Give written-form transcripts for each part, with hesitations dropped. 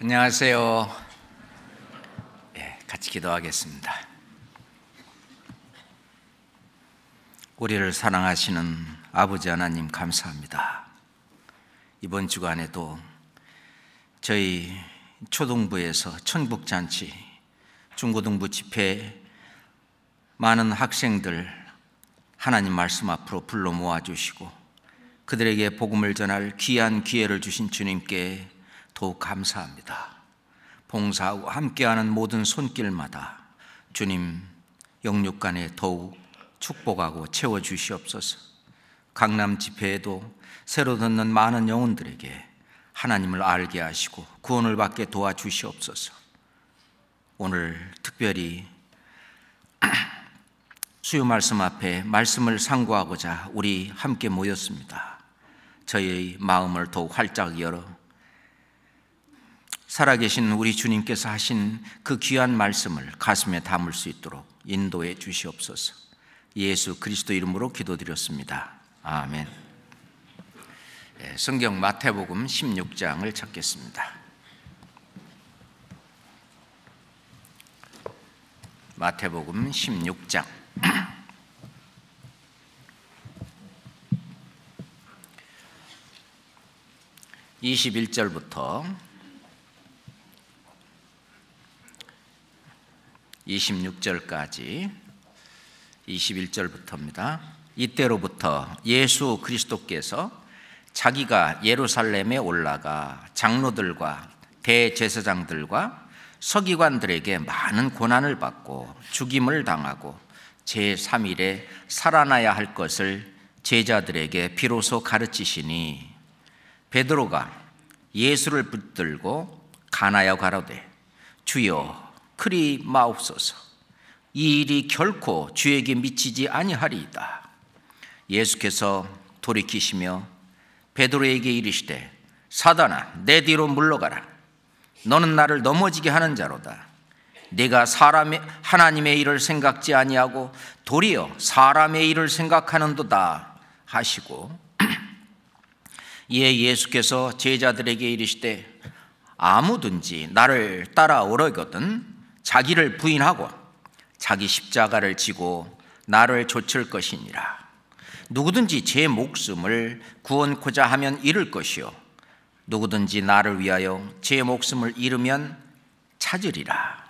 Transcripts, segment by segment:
안녕하세요. 같이 기도하겠습니다. 우리를 사랑하시는 아버지 하나님 감사합니다. 이번 주간에도 저희 초등부에서 천국잔치, 중고등부 집회 많은 학생들 하나님 말씀 앞으로 불러 모아주시고 그들에게 복음을 전할 귀한 기회를 주신 주님께 더욱 감사합니다. 봉사하고 함께하는 모든 손길마다 주님 영육간에 더욱 축복하고 채워주시옵소서. 강남 집회에도 새로 듣는 많은 영혼들에게 하나님을 알게 하시고 구원을 받게 도와주시옵소서. 오늘 특별히 수요 말씀 앞에 말씀을 상고하고자 우리 함께 모였습니다. 저희의 마음을 더욱 활짝 열어 살아계신 우리 주님께서 하신 그 귀한 말씀을 가슴에 담을 수 있도록 인도해 주시옵소서. 예수 그리스도 이름으로 기도드렸습니다. 아멘. 성경 마태복음 16장을 찾겠습니다. 마태복음 16장 21절부터 26절까지 21절부터입니다. 이때로부터 예수 그리스도께서 자기가 예루살렘에 올라가 장로들과 대제사장들과 서기관들에게 많은 고난을 받고 죽임을 당하고 제3일에 살아나야 할 것을 제자들에게 비로소 가르치시니 베드로가 예수를 붙들고 가나여 가로되 주여 그리 마옵소서. 이 일이 결코 주에게 미치지 아니하리이다. 예수께서 돌이키시며 베드로에게 이르시되 사단아 내 뒤로 물러가라. 너는 나를 넘어지게 하는 자로다. 네가 하나님의 일을 생각지 아니하고 도리어 사람의 일을 생각하는도다 하시고 이에 예수께서 제자들에게 이르시되 아무든지 나를 따라오려거든 자기를 부인하고 자기 십자가를 지고 나를 좇을 것이니라. 누구든지 제 목숨을 구원코자 하면 잃을 것이요 누구든지 나를 위하여 제 목숨을 잃으면 찾으리라.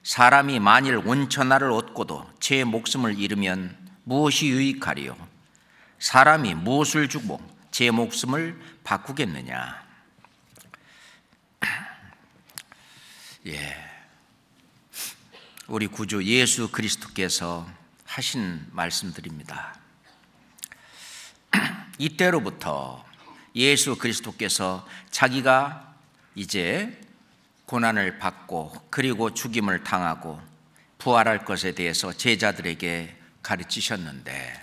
사람이 만일 온 천하를 얻고도 제 목숨을 잃으면 무엇이 유익하리요? 사람이 무엇을 주고 제 목숨을 바꾸겠느냐? 우리 구주 예수 그리스도께서 하신 말씀들입니다. 이때로부터 예수 그리스도께서 자기가 이제 고난을 받고 그리고 죽임을 당하고 부활할 것에 대해서 제자들에게 가르치셨는데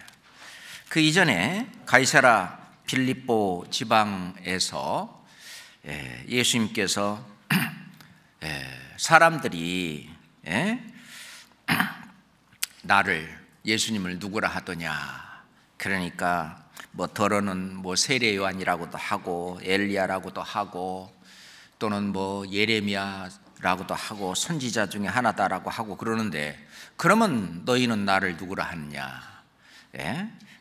그 이전에 가이사라 빌립보 지방에서 예수님께서 사람들이 예수님을 누구라 하더냐. 그러니까 더러는 세례 요한이라고도 하고 엘리야라고도 하고 또는 예레미야라고도 하고 선지자 중에 하나다라고 하고 그러는데 그러면 너희는 나를 누구라 하느냐.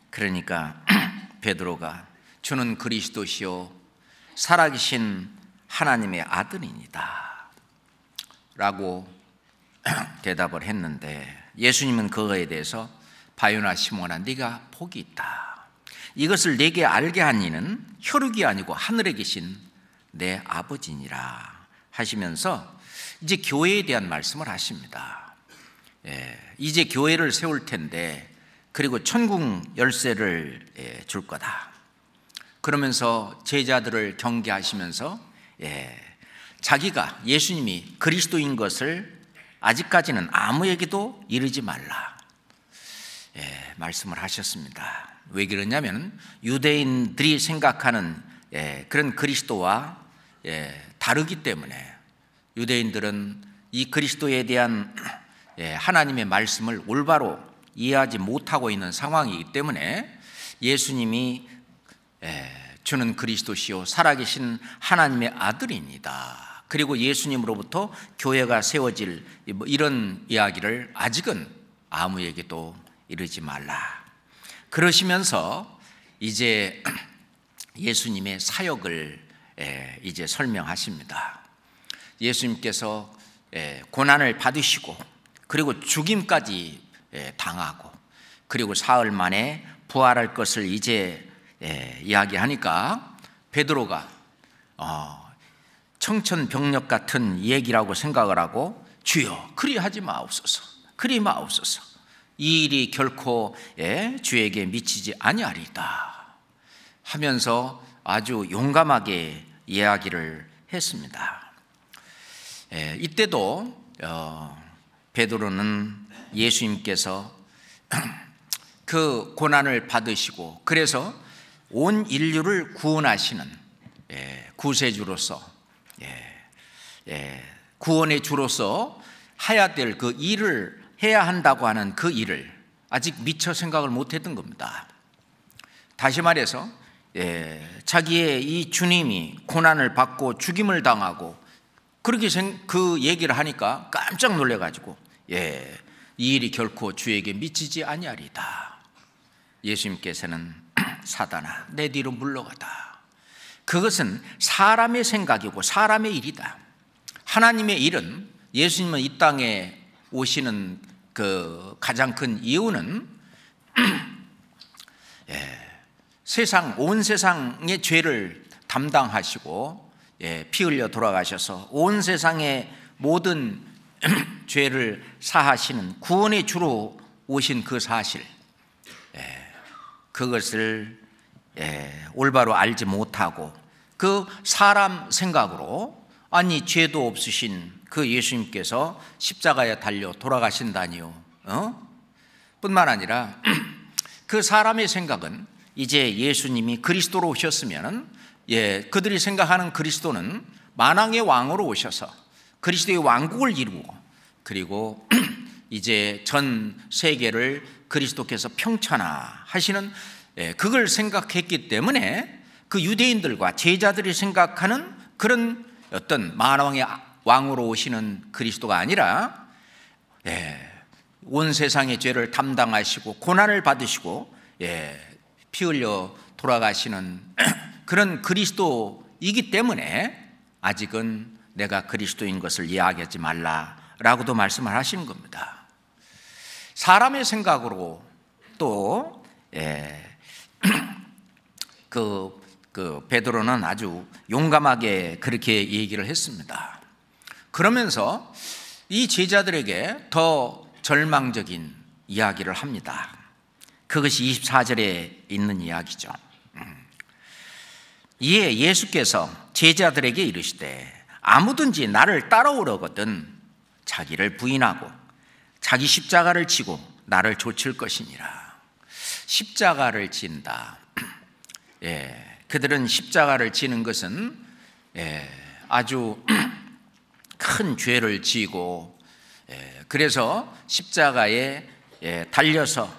그러니까 베드로가 주는 그리스도시요 살아계신 하나님의 아들이니다 라고 대답을 했는데 예수님은 그거에 대해서 바요나 시몬아 네가 복이 있다. 이것을 내게 알게 한 이는 혈육이 아니고 하늘에 계신 내 아버지니라 하시면서 이제 교회에 대한 말씀을 하십니다. 이제 교회를 세울 텐데 그리고 천국 열쇠를 줄 거다. 그러면서 제자들을 경계하시면서 자기가 예수님이 그리스도인 것을 아직까지는 아무에게도 이르지 말라 말씀을 하셨습니다. 왜 그러냐면 유대인들이 생각하는 그런 그리스도와 다르기 때문에 유대인들은 이 그리스도에 대한 하나님의 말씀을 올바로 이해하지 못하고 있는 상황이기 때문에 예수님이 주는 그리스도시요 살아계신 하나님의 아들입니다. 그리고 예수님으로부터 교회가 세워질 이런 이야기를 아직은 아무에게도 이르지 말라. 그러시면서 이제 예수님의 사역을 이제 설명하십니다. 예수님께서 고난을 받으시고 그리고 죽임까지 당하고 그리고 사흘 만에 부활할 것을 이제 이야기하니까 베드로가 청천벽력 같은 얘기라고 생각을 하고 주여 그리하지 마옵소서, 그리 마옵소서. 이 일이 결코 주에게 미치지 아니하리이다 하면서 아주 용감하게 이야기를 했습니다. 이때도 베드로는 예수님께서 그 고난을 받으시고 그래서 온 인류를 구원하시는 구세주로서 구원의 주로서 해야 될 그 일을 해야 한다고 하는 그 일을 아직 미처 생각을 못했던 겁니다. 다시 말해서 자기의 이 주님이 고난을 받고 죽임을 당하고 그렇게 그 얘기를 하니까 깜짝 놀래가지고 이 일이 결코 주에게 미치지 아니하리이다. 예수님께서는 사단아 내 뒤로 물러가다. 그것은 사람의 생각이고 사람의 일이다. 하나님의 일은, 예수님은 이 땅에 오시는 그 가장 큰 이유는 온 세상의 죄를 담당하시고 피 흘려 돌아가셔서 온 세상의 모든 죄를 사하시는 구원의 주로 오신 그 사실, 그것을 올바로 알지 못하고 그 사람 생각으로 아니 죄도 없으신 그 예수님께서 십자가에 달려 돌아가신다니요 뿐만 아니라 그 사람의 생각은 이제 예수님이 그리스도로 오셨으면 그들이 생각하는 그리스도는 만왕의 왕으로 오셔서 그리스도의 왕국을 이루고 그리고 이제 전 세계를 그리스도께서 평천하시는 그걸 생각했기 때문에 그 유대인들과 제자들이 생각하는 그런 어떤 만왕의 왕으로 오시는 그리스도가 아니라 온 세상의 죄를 담당하시고 고난을 받으시고 피 흘려 돌아가시는 그런 그리스도이기 때문에 아직은 내가 그리스도인 것을 이야기하지 말라라고도 말씀을 하시는 겁니다. 사람의 생각으로 또 그 베드로는 아주 용감하게 그렇게 얘기를 했습니다. 그러면서 이 제자들에게 더 절망적인 이야기를 합니다. 그것이 24절에 있는 이야기죠. 이에 예수께서 제자들에게 이르시되 아무든지 나를 따라오려거든 자기를 부인하고 자기 십자가를 지고 나를 좇을 것이니라. 십자가를 진다. 그들은 십자가를 지는 것은 아주 큰 죄를 지고 그래서 십자가에 달려서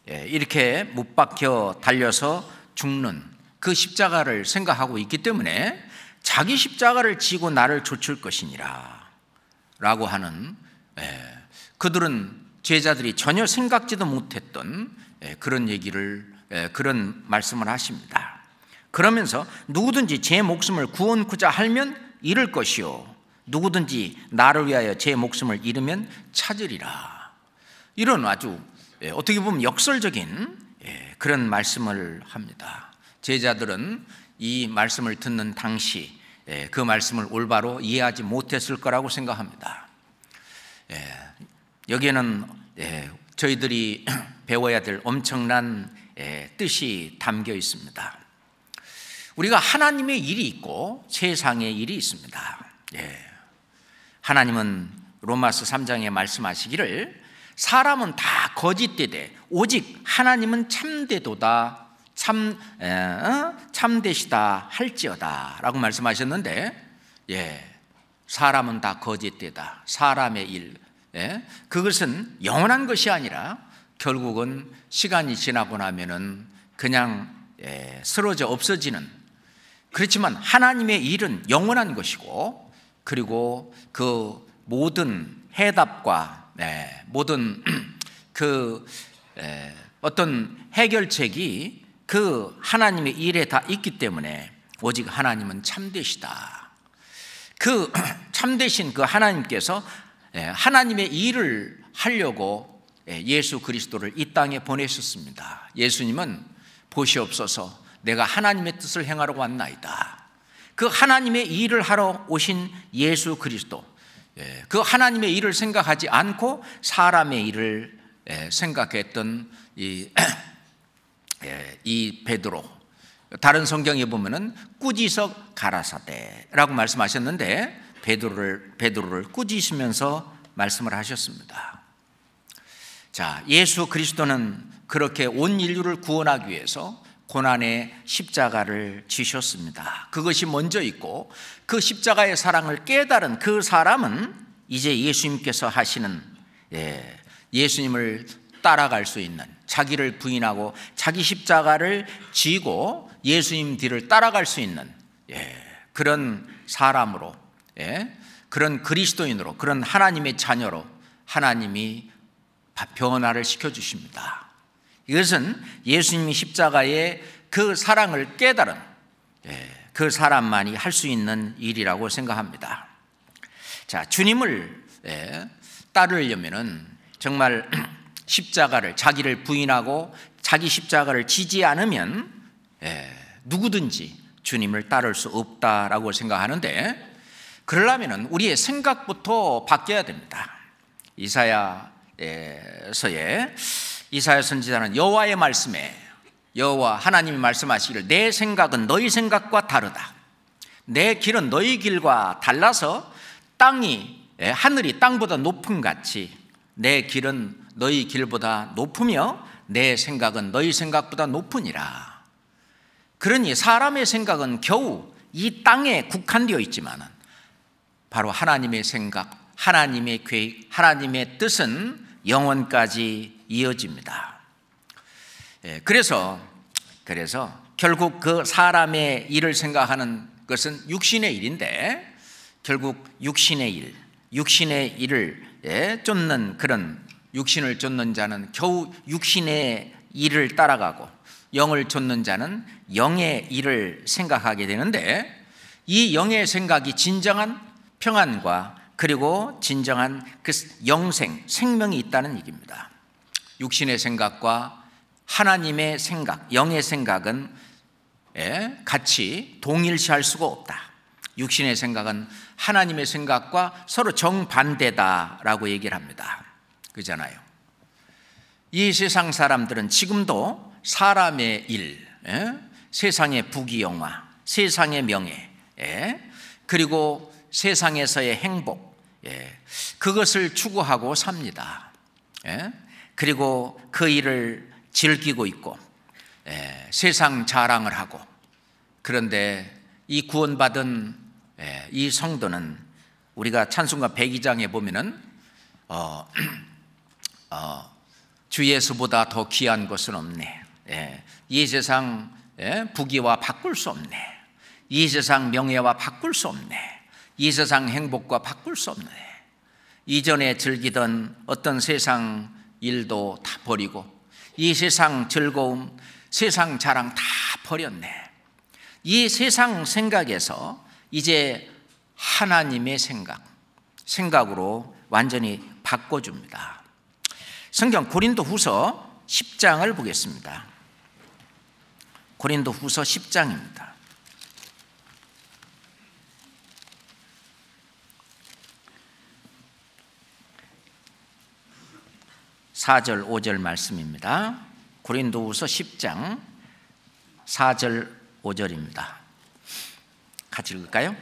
이렇게 못 박혀 달려서 죽는 그 십자가를 생각하고 있기 때문에 자기 십자가를 지고 나를 좇을 것이니라 라고 하는, 그들은 제자들이 전혀 생각지도 못했던 그런 얘기를, 그런 말씀을 하십니다. 그러면서 누구든지 제 목숨을 구원코자 하면 잃을 것이요 누구든지 나를 위하여 제 목숨을 잃으면 찾으리라. 이런 아주 어떻게 보면 역설적인 그런 말씀을 합니다. 제자들은 이 말씀을 듣는 당시 그 말씀을 올바로 이해하지 못했을 거라고 생각합니다. 여기에는 저희들이 배워야 될 엄청난 뜻이 담겨 있습니다. 우리가 하나님의 일이 있고 세상의 일이 있습니다. 하나님은 로마서 3장에 말씀하시기를 사람은 다 거짓되되 오직 하나님은 참되도다 참되시다 할지어다 라고 말씀하셨는데, 사람은 다 거짓되다, 사람의 일, 그것은 영원한 것이 아니라 결국은 시간이 지나고 나면은 그냥 쓰러져 없어지는 그렇지만 하나님의 일은 영원한 것이고, 그리고 그 모든 해답과 모든 그 어떤 해결책이 그 하나님의 일에 다 있기 때문에 오직 하나님은 참되시다. 그 참되신 그 하나님께서 하나님의 일을 하려고 예수 그리스도를 이 땅에 보내셨습니다. 예수님은 보시옵소서, 내가 하나님의 뜻을 행하러 왔나이다. 그 하나님의 일을 하러 오신 예수 그리스도, 그 하나님의 일을 생각하지 않고 사람의 일을 생각했던 이 베드로, 다른 성경에 보면은 꾸짖어 가라사대라고 말씀하셨는데 베드로를 꾸짖으면서 말씀을 하셨습니다. 자, 예수 그리스도는 그렇게 온 인류를 구원하기 위해서 고난의 십자가를 지셨습니다. 그것이 먼저 있고, 그 십자가의 사랑을 깨달은 그 사람은 이제 예수님께서 하시는 예수님을 따라갈 수 있는, 자기를 부인하고 자기 십자가를 지고 예수님 뒤를 따라갈 수 있는 그런 사람으로, 그런 그리스도인으로, 그런 하나님의 자녀로 하나님이 변화를 시켜주십니다. 이것은 예수님이 십자가의 그 사랑을 깨달은 그 사람만이 할 수 있는 일이라고 생각합니다. 자, 주님을 따르려면은 정말 십자가를, 자기를 부인하고 자기 십자가를 지지 않으면 누구든지 주님을 따를 수 없다라고 생각하는데, 그러려면 우리의 생각부터 바뀌어야 됩니다. 이사야 선지자는 여호와의 말씀에, 여호와 하나님이 말씀하시기를 내 생각은 너희 생각과 다르다. 내 길은 너희 길과 달라서 하늘이 땅보다 높음 같이 내 길은 너희 길보다 높으며 내 생각은 너희 생각보다 높으니라. 그러니 사람의 생각은 겨우 이 땅에 국한되어 있지만 바로 하나님의 생각, 하나님의 계획, 하나님의 뜻은 영원까지 이어집니다. 그래서 결국 그 사람의 일을 생각하는 것은 육신의 일인데, 결국 육신의 일을 쫓는, 그런 육신을 쫓는 자는 겨우 육신의 일을 따라가고, 영을 쫓는 자는 영의 일을 생각하게 되는데, 이 영의 생각이 진정한 평안과 그리고 진정한 그 생명이 있다는 얘기입니다. 육신의 생각과 하나님의 생각, 영의 생각은 같이 동일시할 수가 없다. 육신의 생각은 하나님의 생각과 서로 정반대다라고 얘기를 합니다. 그잖아요. 이 세상 사람들은 지금도 사람의 일, 세상의 부귀영화, 세상의 명예, 그리고 세상에서의 행복, 그것을 추구하고 삽니다. 그리고 그 일을 즐기고 있고 세상 자랑을 하고, 그런데 이 구원받은 이 성도는, 우리가 찬송가 102장에 보면은 주 예수보다 더 귀한 것은 없네. 이 세상 부귀와 바꿀 수 없네. 이 세상 명예와 바꿀 수 없네. 이 세상 행복과 바꿀 수 없네. 이전에 즐기던 어떤 세상 일도 다 버리고, 이 세상 즐거움, 세상 자랑 다 버렸네. 이 세상 생각에서 이제 하나님의 생각으로 완전히 바꿔줍니다. 성경 고린도후서 10장을 보겠습니다. 고린도후서 10장입니다. 4절 5절 말씀입니다. 고린도후서 10장 4절 5절입니다. 같이 읽을까요?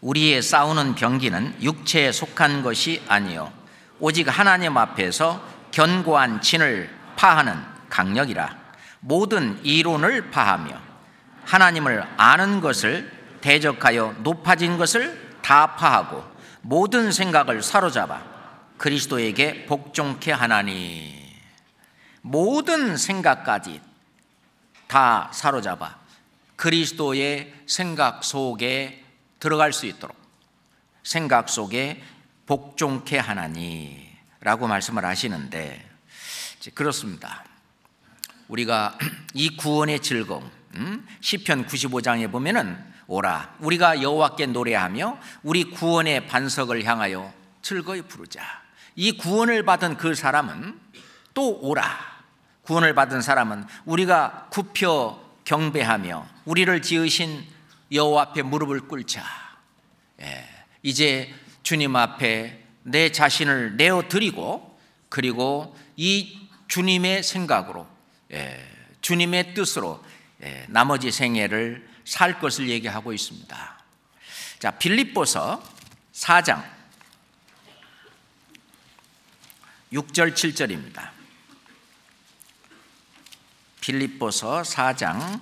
우리의 싸우는 병기는 육체에 속한 것이 아니요 오직 하나님 앞에서 견고한 진을 파하는 강력이라. 모든 이론을 파하며 하나님을 아는 것을 대적하여 높아진 것을 다 파하고 모든 생각을 사로잡아 그리스도에게 복종케 하나니. 모든 생각까지 다 사로잡아 그리스도의 생각 속에 들어갈 수 있도록 생각 속에 복종케 하나니라고 말씀을 하시는데, 그렇습니다. 우리가 이 구원의 즐거움, 시편 95장에 보면은 오라 우리가 여호와께 노래하며 우리 구원의 반석을 향하여 즐거이 부르자. 이 구원을 받은 그 사람은 또 오라. 구원을 받은 사람은 우리가 굽혀 경배하며 우리를 지으신 여호와 앞에 무릎을 꿇자. 이제 주님 앞에 내 자신을 내어드리고, 그리고 이 주님의 생각으로, 주님의 뜻으로 나머지 생애를 살 것을 얘기하고 있습니다. 자, 빌립보서 4장 6절 7절입니다. 빌립보서 4장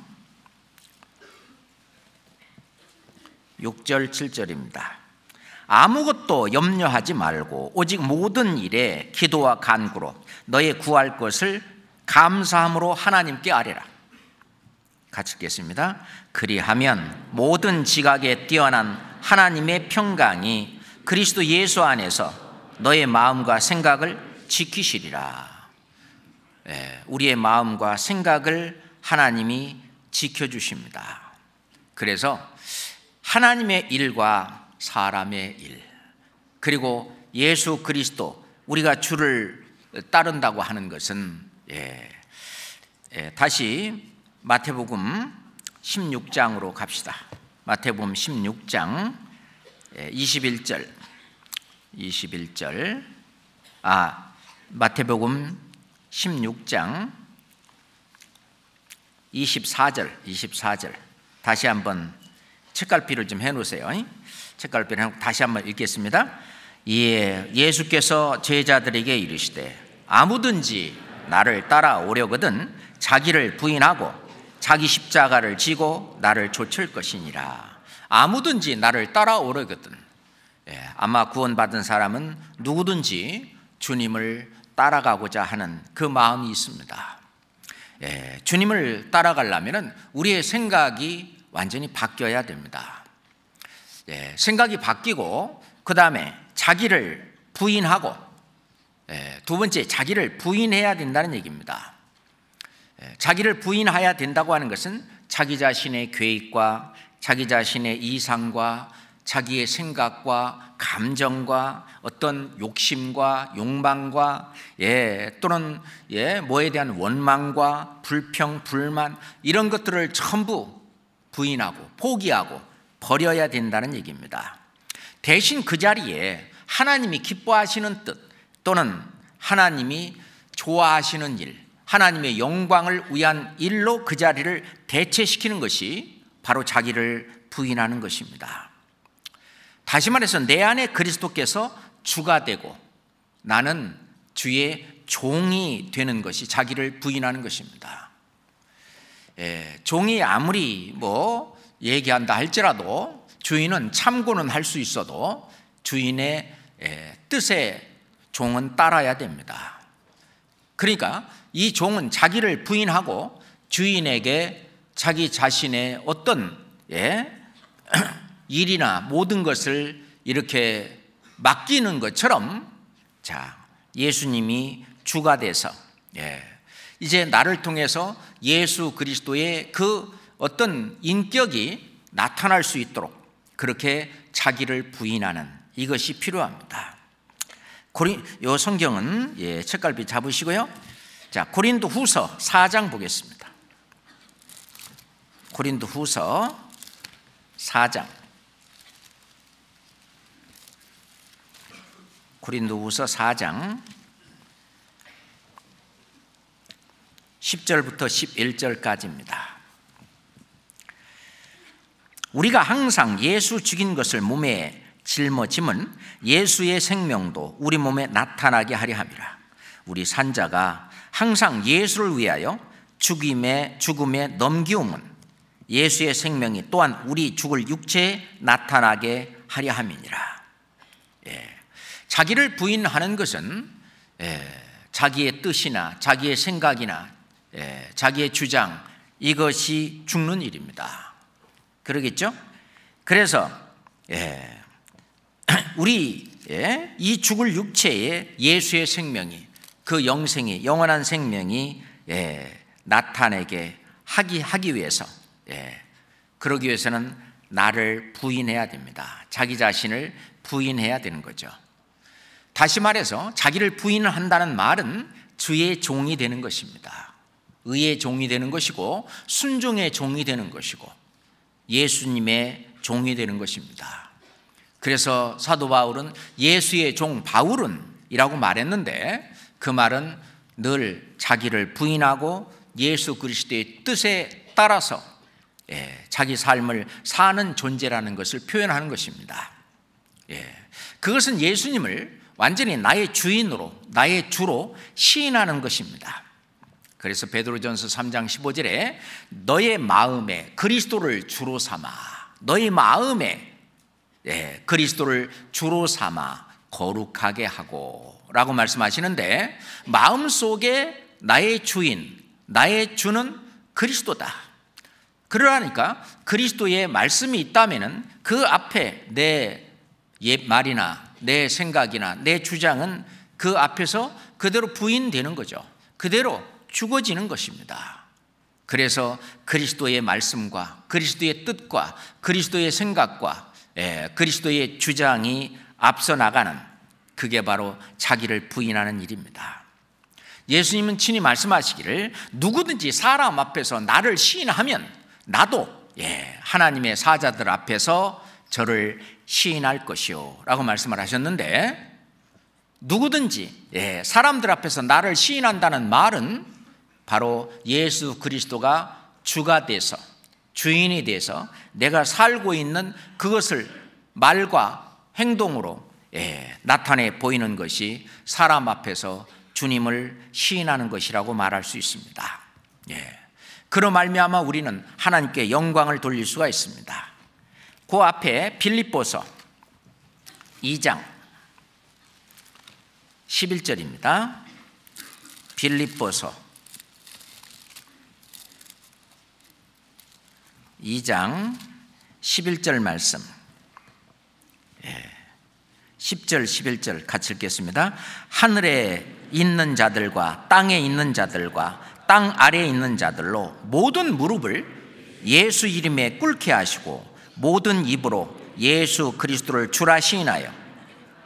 6절 7절입니다. 아무것도 염려하지 말고 오직 모든 일에 기도와 간구로 너의 구할 것을 감사함으로 하나님께 아뢰라. 같이 읽겠습니다. 그리하면 모든 지각에 뛰어난 하나님의 평강이 그리스도 예수 안에서 너의 마음과 생각을 지키시리라. 우리의 마음과 생각을 하나님이 지켜주십니다. 그래서 하나님의 일과 사람의 일, 그리고 예수 그리스도, 우리가 주를 따른다고 하는 것은 다시 마태복음 16장으로 갑시다. 마태복음 16장 21절 마태복음 16장 24절 다시 한번 책갈피를 좀 해놓으세요. 책갈피를 해놓고 다시 한번 읽겠습니다. 예수께서 제자들에게 이르시되 아무든지 나를 따라오려거든 자기를 부인하고 자기 십자가를 지고 나를 좇을 것이니라. 아무든지 나를 따라오려거든. 아마 구원받은 사람은 누구든지 주님을 따라가고자 하는 그 마음이 있습니다. 주님을 따라가려면 우리의 생각이 완전히 바뀌어야 됩니다. 생각이 바뀌고, 그 다음에 자기를 부인하고, 두 번째 자기를 부인해야 된다는 얘기입니다. 자기를 부인해야 된다고 하는 것은 자기 자신의 계획과 자기 자신의 이상과 자기의 생각과 감정과 어떤 욕심과 욕망과 또는 뭐에 대한 원망과 불평, 불만, 이런 것들을 전부 부인하고 포기하고 버려야 된다는 얘기입니다. 대신 그 자리에 하나님이 기뻐하시는 뜻, 또는 하나님이 좋아하시는 일, 하나님의 영광을 위한 일로 그 자리를 대체시키는 것이 바로 자기를 부인하는 것입니다. 다시 말해서 내 안에 그리스도께서 주가 되고 나는 주의 종이 되는 것이 자기를 부인하는 것입니다. 종이 아무리 얘기한다 할지라도 주인은 참고는 할 수 있어도 주인의 뜻에 종은 따라야 됩니다. 그러니까 이 종은 자기를 부인하고 주인에게 자기 자신의 어떤 일이나 모든 것을 이렇게 맡기는 것처럼, 자, 예수님이 주가 돼서 이제 나를 통해서 예수 그리스도의 그 어떤 인격이 나타날 수 있도록 그렇게 자기를 부인하는 이것이 필요합니다. 이 성경은 책갈피 잡으시고요. 자, 고린도 후서 4장 보겠습니다. 고린도 후서 4장. 고린도 후서 4장 10절부터 11절까지입니다. 우리가 항상 예수 죽인 것을 몸에 짊어짐은 예수의 생명도 우리 몸에 나타나게 하려 함이라. 우리 산자가 항상 예수를 위하여 죽음에 넘기움은 예수의 생명이 또한 우리 죽을 육체에 나타나게 하려 함이니라. 자기를 부인하는 것은 자기의 뜻이나 자기의 생각이나 자기의 주장, 이것이 죽는 일입니다. 그러겠죠? 그래서 우리 이 죽을 육체에 예수의 생명이, 그 영생이, 영원한 생명이 나타내게 하기 위해서, 그러기 위해서는 나를 부인해야 됩니다. 자기 자신을 부인해야 되는 거죠. 다시 말해서 자기를 부인한다는 말은 주의 종이 되는 것입니다. 의의 종이 되는 것이고 순종의 종이 되는 것이고 예수님의 종이 되는 것입니다. 그래서 사도 바울은 예수의 종 바울은 이라고 말했는데, 그 말은 늘 자기를 부인하고 예수 그리스도의 뜻에 따라서 자기 삶을 사는 존재라는 것을 표현하는 것입니다. 그것은 예수님을 완전히 나의 주인으로, 나의 주로 시인하는 것입니다. 그래서 베드로전서 3장 15절에 너의 마음에 그리스도를 주로 삼아, 너의 마음에 그리스도를 주로 삼아 거룩하게 하고 라고 말씀하시는데, 마음속에 나의 주인, 나의 주는 그리스도다. 그러니까 그리스도의 말씀이 있다면 그 앞에 내 말이나 내 생각이나 내 주장은 그 앞에서 그대로 부인되는 거죠. 그대로 죽어지는 것입니다. 그래서 그리스도의 말씀과 그리스도의 뜻과 그리스도의 생각과 그리스도의 주장이 앞서 나가는, 그게 바로 자기를 부인하는 일입니다. 예수님은 친히 말씀하시기를 누구든지 사람 앞에서 나를 시인하면 나도 하나님의 사자들 앞에서 저를 시인할 것이요 라고 말씀을 하셨는데, 누구든지 사람들 앞에서 나를 시인한다는 말은 바로 예수 그리스도가 주가 돼서, 주인이 돼서 내가 살고 있는 그것을 말과 행동으로 나타내 보이는 것이 사람 앞에서 주님을 시인하는 것이라고 말할 수 있습니다. 그로 말미암아 우리는 하나님께 영광을 돌릴 수가 있습니다. 그 앞에 빌립보서 2장 11절입니다. 빌립보서 2장 11절 말씀, 10절 11절 같이 읽겠습니다. 하늘에 있는 자들과 땅에 있는 자들과 땅 아래에 있는 자들로 모든 무릎을 예수 이름에 꿇게 하시고 모든 입으로 예수 그리스도를 주라 시인하여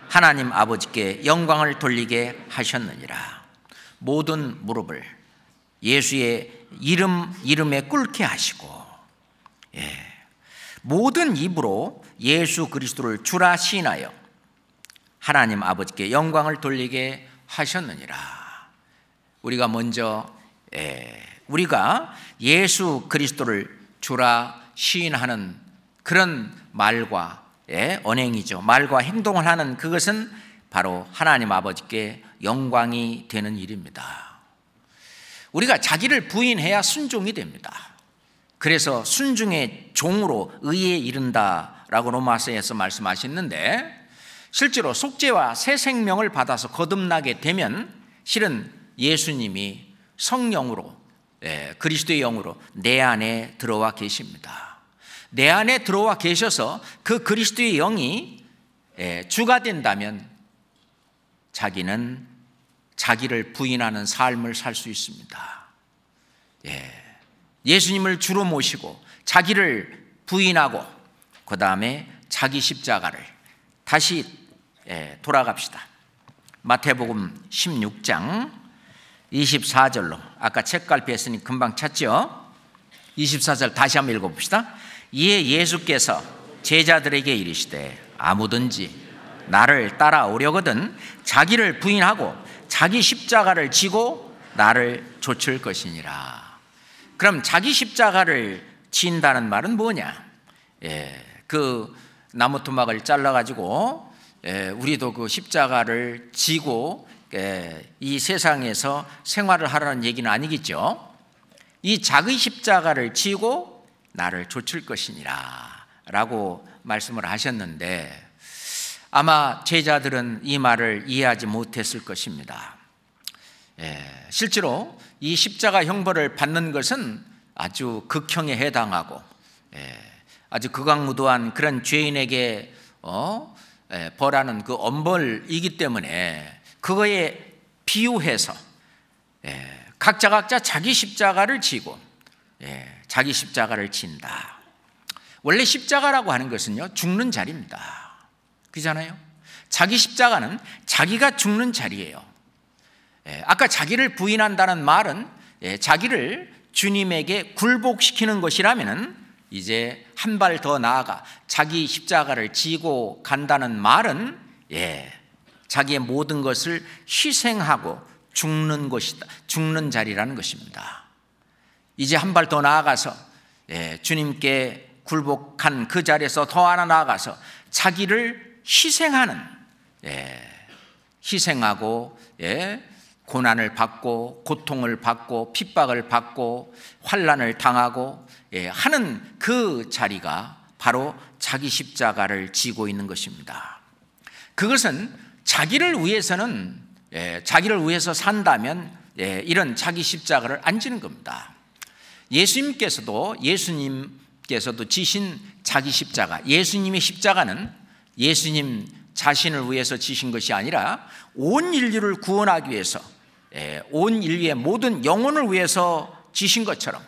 하나님 아버지께 영광을 돌리게 하셨느니라. 모든 무릎을 예수의 이름에 꿇게 하시고 모든 입으로 예수 그리스도를 주라 시인하여 하나님 아버지께 영광을 돌리게 하셨느니라. 우리가 먼저 우리가 예수 그리스도를 주라 시인하는 그런 말과 언행이죠. 말과 행동을 하는 그것은 바로 하나님 아버지께 영광이 되는 일입니다. 우리가 자기를 부인해야 순종이 됩니다. 그래서 순종의 종으로 의에 이른다라고 로마서에서 말씀하셨는데, 실제로 속죄와 새 생명을 받아서 거듭나게 되면 실은 예수님이 성령으로, 그리스도의 영으로 내 안에 들어와 계십니다. 내 안에 들어와 계셔서 그 그리스도의 영이 주가 된다면 자기는 자기를 부인하는 삶을 살 수 있습니다. 예수님을 주로 모시고 자기를 부인하고 그 다음에 자기 십자가를 다시 돌아갑시다. 마태복음 16장 24절로, 아까 책갈피 했으니 금방 찾죠? 24절 다시 한번 읽어봅시다. 이에 예수께서 제자들에게 이르시되 아무든지 나를 따라오려거든 자기를 부인하고 자기 십자가를 지고 나를 좇을 것이니라. 그럼 자기 십자가를 진다는 말은 뭐냐? 그 나무 토막을 잘라가지고 우리도 그 십자가를 지고 이 세상에서 생활을 하라는 얘기는 아니겠죠. 이 자기 십자가를 지고 나를 좇을 것이니라 라고 말씀을 하셨는데, 아마 제자들은 이 말을 이해하지 못했을 것입니다. 실제로 이 십자가 형벌을 받는 것은 아주 극형에 해당하고 아주 극악무도한 그런 죄인에게 벌하는 그 엄벌이기 때문에 그거에 비유해서 각자 자기 십자가를 지고 자기 십자가를 진다. 원래 십자가라고 하는 것은요, 죽는 자리입니다. 그렇잖아요? 자기 십자가는 자기가 죽는 자리예요. 아까 자기를 부인한다는 말은 자기를 주님에게 굴복시키는 것이라면 이제 한 발 더 나아가 자기 십자가를 지고 간다는 말은 자기의 모든 것을 희생하고 죽는 것이다. 죽는 자리라는 것입니다. 이제 한 발 더 나아가서 주님께 굴복한 그 자리에서 더 하나 나아가서 자기를 희생하는, 희생하고 고난을 받고 고통을 받고 핍박을 받고 환난을 당하고 하는 그 자리가 바로 자기 십자가를 지고 있는 것입니다. 그것은 자기를 위해서는 자기를 위해서 산다면 이런 자기 십자가를 안 지는 겁니다. 예수님께서도 지신 자기 십자가, 예수님의 십자가는 예수님 자신을 위해서 지신 것이 아니라 온 인류를 구원하기 위해서, 온 인류의 모든 영혼을 위해서 지신 것처럼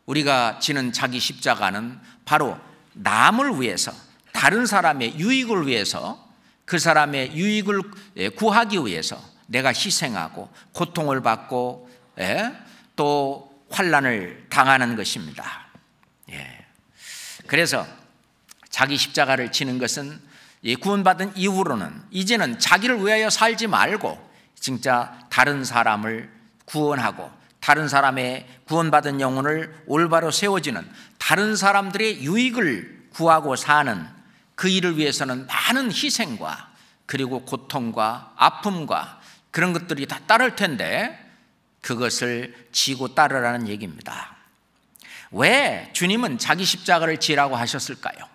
우리가 지는 자기 십자가는 바로 남을 위해서, 다른 사람의 유익을 위해서, 그 사람의 유익을 구하기 위해서 내가 희생하고 고통을 받고 또 환난을 당하는 것입니다. 그래서 자기 십자가를 지는 것은 구원받은 이후로는 이제는 자기를 위하여 살지 말고 진짜 다른 사람을 구원하고 다른 사람의 구원받은 영혼을 올바로 세워지는, 다른 사람들의 유익을 구하고 사는 그 일을 위해서는 많은 희생과 그리고 고통과 아픔과 그런 것들이 다 따를 텐데 그것을 지고 따르라는 얘기입니다. 왜 주님은 자기 십자가를 지라고 하셨을까요?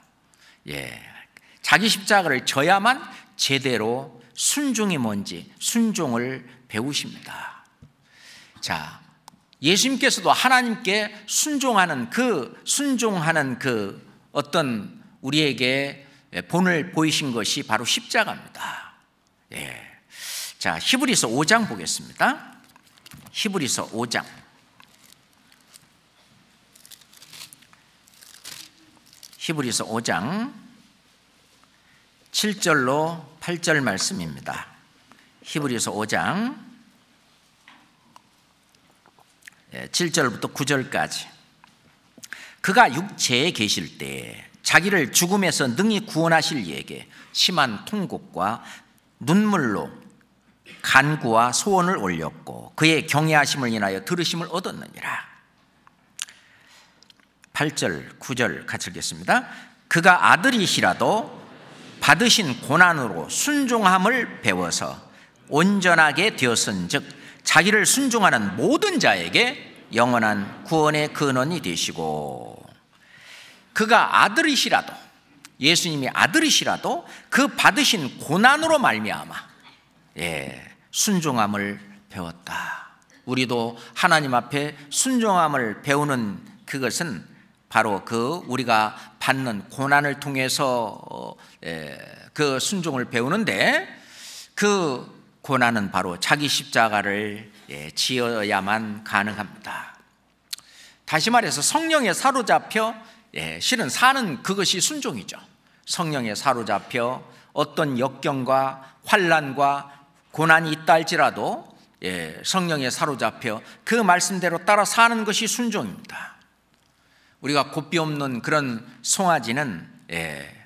자기 십자가를 져야만 제대로 순종이 뭔지 순종을 배우십니다. 자, 예수님께서도 하나님께 순종하는 그 어떤 우리에게 본을 보이신 것이 바로 십자가입니다. 자, 히브리서 5장 보겠습니다. 히브리서 5장. 히브리서 5장 7절로 8절 말씀입니다. 히브리서 5장 7절부터 9절까지. 그가 육체에 계실 때 자기를 죽음에서 능히 구원하실 이에게 심한 통곡과 눈물로 간구와 소원을 올렸고 그의 경외하심을 인하여 들으심을 얻었느니라. 8절 9절 같이 읽겠습니다. 그가 아들이시라도 받으신 고난으로 순종함을 배워서 온전하게 되었은즉 자기를 순종하는 모든 자에게 영원한 구원의 근원이 되시고, 그가 아들이시라도, 예수님이 아들이시라도 그 받으신 고난으로 말미암아 순종함을 배웠다. 우리도 하나님 앞에 순종함을 배우는 그것은 바로 그 우리가 받는 고난을 통해서 그 순종을 배우는데, 그 고난은 바로 자기 십자가를 지어야만 가능합니다. 다시 말해서 성령에 사로잡혀 실은 사는 그것이 순종이죠. 성령에 사로잡혀 어떤 역경과 환난과 고난이 있다 할지라도 성령에 사로잡혀 그 말씀대로 따라 사는 것이 순종입니다. 우리가 곱비 없는 그런 송아지는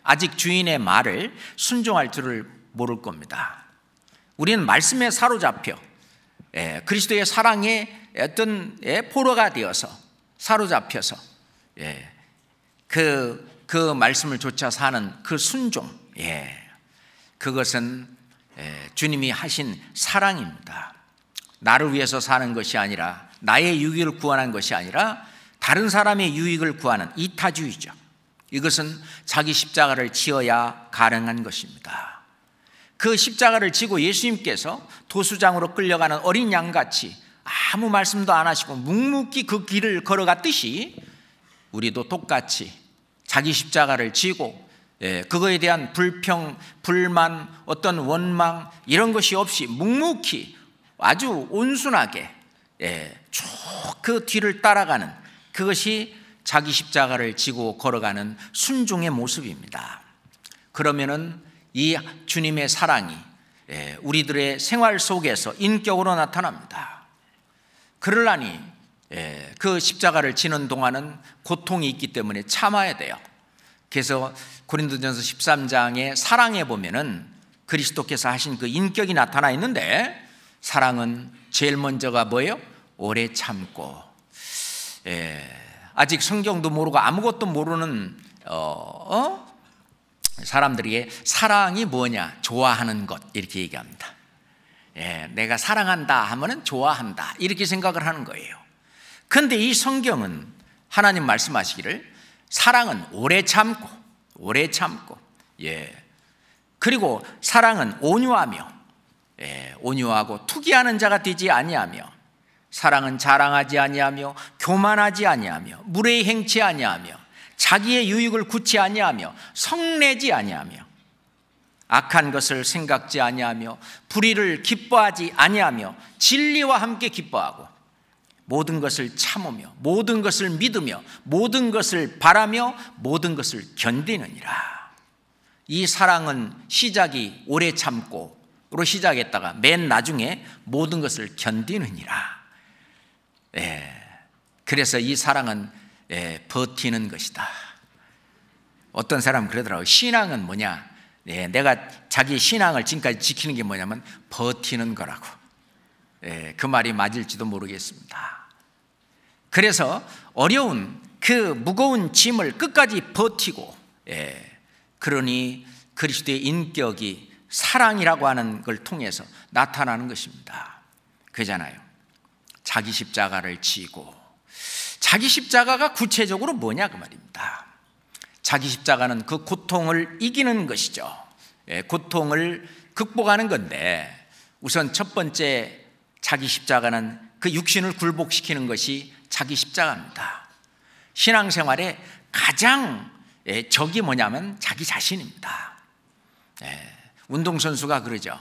아직 주인의 말을 순종할 줄을 모를 겁니다. 우리는 말씀에 사로잡혀 그리스도의 사랑의 어떤 포로가 되어서 사로잡혀서 그 말씀을 좇아 사는 그 순종, 그것은 주님이 하신 사랑입니다. 나를 위해서 사는 것이 아니라, 나의 유익을 구하는 것이 아니라 다른 사람의 유익을 구하는 이타주의죠. 이것은 자기 십자가를 지어야 가능한 것입니다. 그 십자가를 지고 예수님께서 도수장으로 끌려가는 어린 양같이 아무 말씀도 안 하시고 묵묵히 그 길을 걸어갔듯이 우리도 똑같이 자기 십자가를 지고 그거에 대한 불평, 불만, 어떤 원망 이런 것이 없이 묵묵히 아주 온순하게 쭉 그 뒤를 따라가는, 그것이 자기 십자가를 지고 걸어가는 순종의 모습입니다. 그러면은 이 주님의 사랑이 우리들의 생활 속에서 인격으로 나타납니다. 그러려니 그 십자가를 지는 동안은 고통이 있기 때문에 참아야 돼요. 그래서 고린도전서 13장의 사랑에 보면은 그리스도께서 하신 그 인격이 나타나 있는데, 사랑은 제일 먼저가 뭐예요? 오래 참고. 아직 성경도 모르고 아무것도 모르는 사람들이 사랑이 뭐냐? 좋아하는 것, 이렇게 얘기합니다. 내가 사랑한다 하면은 좋아한다, 이렇게 생각을 하는 거예요. 그런데 이 성경은 하나님 말씀하시기를 사랑은 오래 참고, 오래 참고, 그리고 사랑은 온유하며, 온유하고 투기하는 자가 되지 아니하며, 사랑은 자랑하지 아니하며 교만하지 아니하며 무례히 행치 아니하며 자기의 유익을 굳지 아니하며 성내지 아니하며 악한 것을 생각지 아니하며 불의를 기뻐하지 아니하며 진리와 함께 기뻐하고 모든 것을 참으며 모든 것을 믿으며 모든 것을 바라며 모든 것을 견디느니라. 이 사랑은 시작이 오래 참고로 시작했다가 맨 나중에 모든 것을 견디느니라. 그래서 이 사랑은 버티는 것이다. 어떤 사람은 그러더라고요. 신앙은 뭐냐? 내가 자기 신앙을 지금까지 지키는 게 뭐냐면 버티는 거라고. 그 말이 맞을지도 모르겠습니다. 그래서 어려운 그 무거운 짐을 끝까지 버티고, 그러니 그리스도의 인격이 사랑이라고 하는 걸 통해서 나타나는 것입니다. 그잖아요. 자기 십자가를 지고. 자기 십자가가 구체적으로 뭐냐 그 말입니다. 자기 십자가는 그 고통을 이기는 것이죠. 고통을 극복하는 건데, 우선 첫 번째 자기 십자가는 그 육신을 굴복시키는 것이 자기 십자가입니다. 신앙생활에 가장 적이 뭐냐면 자기 자신입니다. 운동선수가 그러죠.